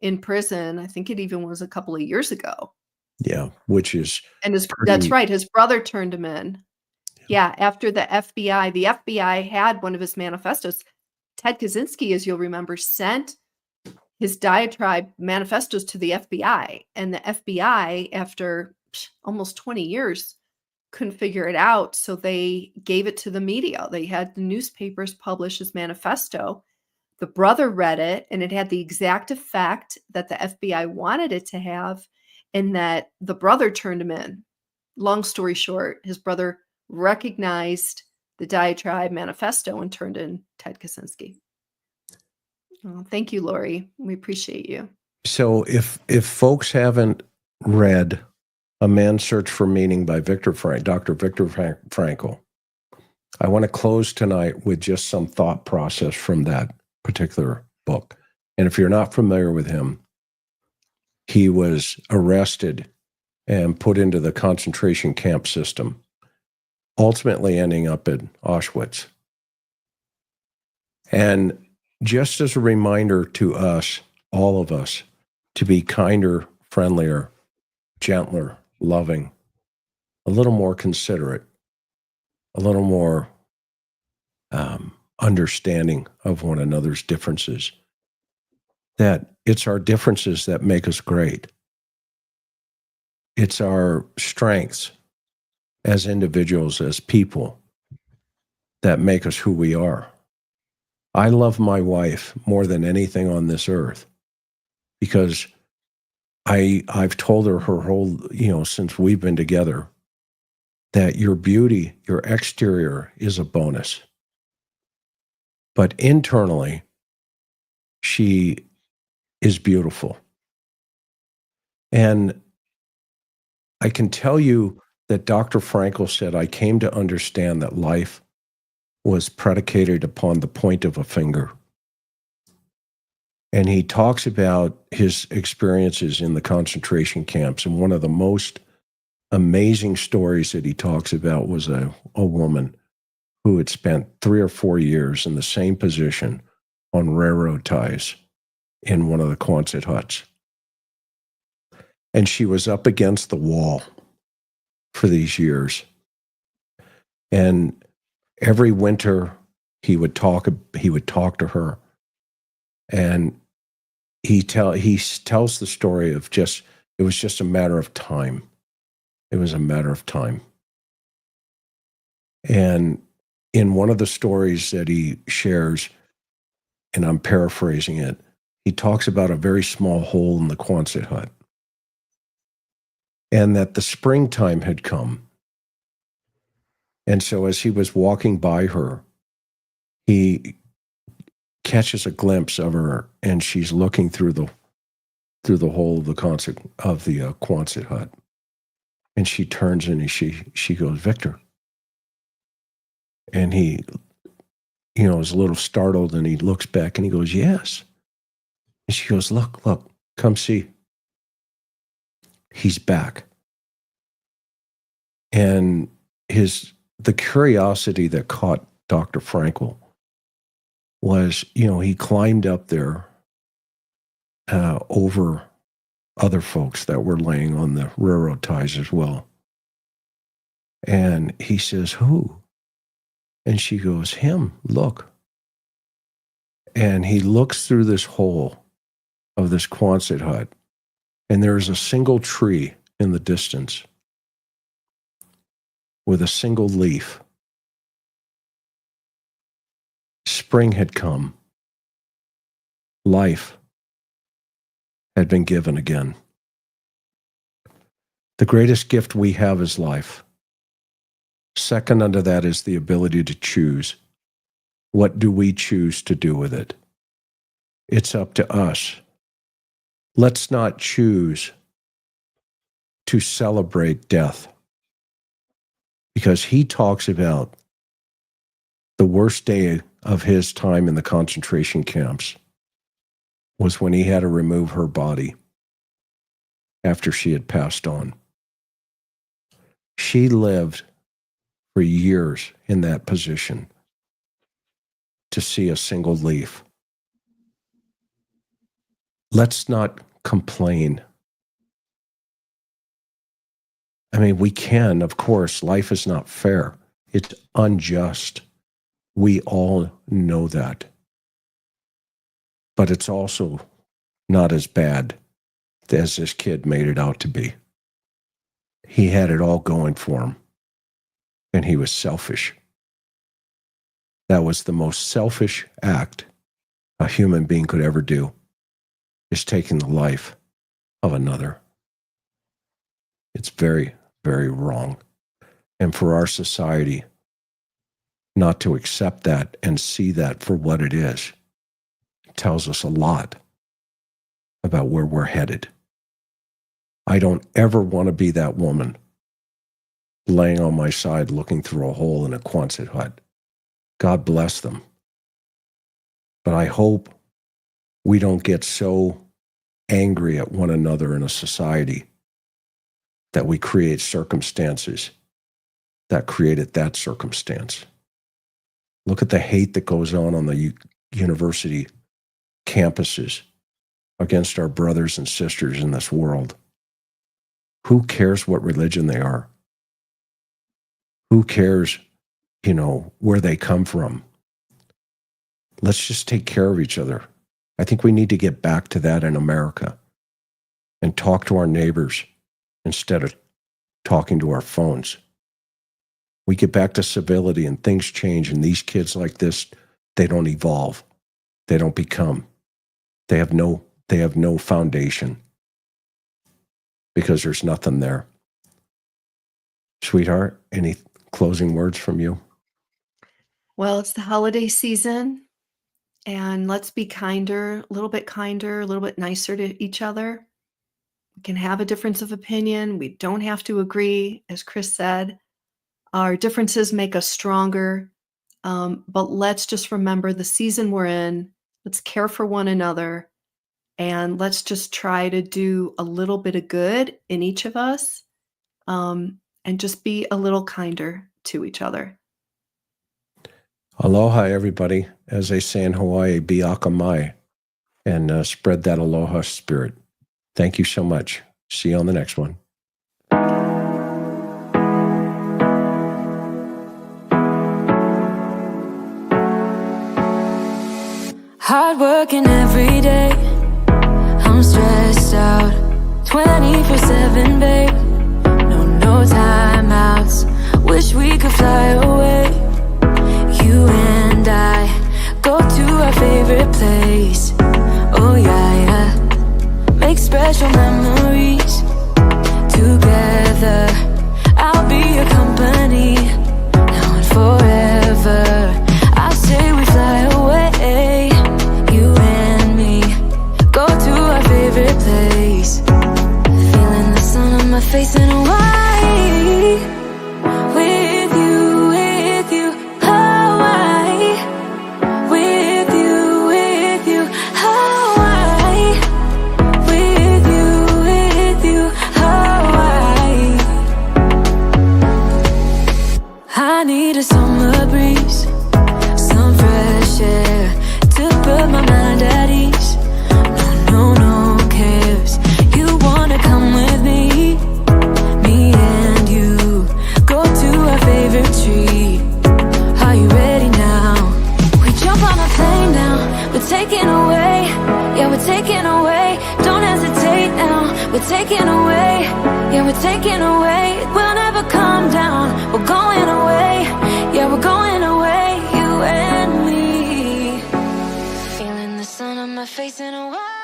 in prison. I think it even was a couple of years ago. Yeah, which is And that's pretty- right. His brother turned him in. Yeah, after the FBI had one of his manifestos. Ted Kaczynski, as you'll remember, sent his diatribe manifestos to the FBI. And the FBI, after almost 20 years, couldn't figure it out. So they gave it to the media. They had the newspapers publish his manifesto. The brother read it, and it had the exact effect that the FBI wanted it to have, and that the brother turned him in. Long story short, his brother recognized the Diatribe Manifesto and turned in Ted Kaczynski. Oh, thank you, Lori. We appreciate you. So if folks haven't read A Man's Search for Meaning by Dr. Viktor Frankl, I want to close tonight with just some thought process from that particular book. And if you're not familiar with him, he was arrested and put into the concentration camp system, ultimately ending up in Auschwitz. And just as a reminder to us, all of us, to be kinder, friendlier, gentler, loving, a little more considerate, a little more understanding of one another's differences, that it's our differences that make us great. It's our strengths as individuals, as people, that make us who we are. I love my wife more than anything on this earth because I've told her whole, since we've been together, that your beauty, your exterior is a bonus. But internally, she is beautiful. And I can tell you that Dr. Frankl said, I came to understand that life was predicated upon the point of a finger. And he talks about his experiences in the concentration camps. And one of the most amazing stories that he talks about was a woman who had spent 3 or 4 years in the same position on railroad ties in one of the Quonset huts. And she was up against the wall for these years. And every winter he would talk to her. And he tells the story of it was just a matter of time. It was a matter of time. And in one of the stories that he shares, and I'm paraphrasing it, he talks about a very small hole in the Quonset hut. And that the springtime had come. And so as he was walking by her, he catches a glimpse of her, and she's looking through the hole of the Quonset hut. And she turns and she goes, Victor. And he, is a little startled, and he looks back and he goes, yes. And she goes, look, come see. He's back. And the curiosity that caught Dr. Frankl was, he climbed up there over other folks that were laying on the railroad ties as well. And he says, who? And she goes, him, look. And he looks through this hole of this Quonset hut, and there's a single tree in the distance with a single leaf. Spring had come. Life had been given again. The greatest gift we have is life. Second unto that is the ability to choose. What do we choose to do with it? It's up to us. Let's not choose to celebrate death, because he talks about the worst day of his time in the concentration camps was when he had to remove her body after she had passed on. She lived for years in that position to see a single leaf. Let's not complain. I mean, we can, of course. Life is not fair. It's unjust. We all know that. But it's also not as bad as this kid made it out to be. He had it all going for him, and he was selfish. That was the most selfish act a human being could ever do, is taking the life of another. It's very, very wrong. And for our society not to accept that and see that for what it is. It tells us a lot about where we're headed. I don't ever want to be that woman laying on my side looking through a hole in a Quonset hut. God bless them. But I hope we don't get so angry at one another in a society that we create circumstances that created that circumstance. Look at the hate that goes on the university campuses against our brothers and sisters in this world. Who cares what religion they are? Who cares, where they come from? Let's just take care of each other. I think we need to get back to that in America and talk to our neighbors instead of talking to our phones. We get back to civility and things change, and these kids like this, they don't evolve. They don't become. They have no foundation because there's nothing there. Sweetheart, any closing words from you? Well, it's the holiday season, and let's be kinder, a little bit nicer to each other. We can have a difference of opinion. We don't have to agree, as Chris said. Our differences make us stronger, but let's just remember the season we're in. Let's care for one another, and let's just try to do a little bit of good in each of us, and just be a little kinder to each other. Aloha, everybody. As they say in Hawaii, biaka mai, and spread that aloha spirit. Thank you so much. See you on the next one. Hard working every day, I'm stressed out 24/7, babe. No timeouts, wish we could fly away. You and I go to our favorite place. Oh yeah, make special memories together. I'll be your company now and forever. I say we fly away, you and me, go to our favorite place. Feeling the sun on my face in Hawaii. With you, Hawaii. With you, Hawaii. With you, Hawaii. I need a summer breeze, some fresh air to put my mind at ease. No cares. You wanna come with me? Me and you go to our favorite tree. Are you ready now? We jump on a plane now. We're taking away. Yeah, we're taking away. Don't hesitate now. We're taking away. Yeah, we're taking away. We'll never come down. We're going away. Yeah, we're going away. You and me. Feeling the sun on my face in a while.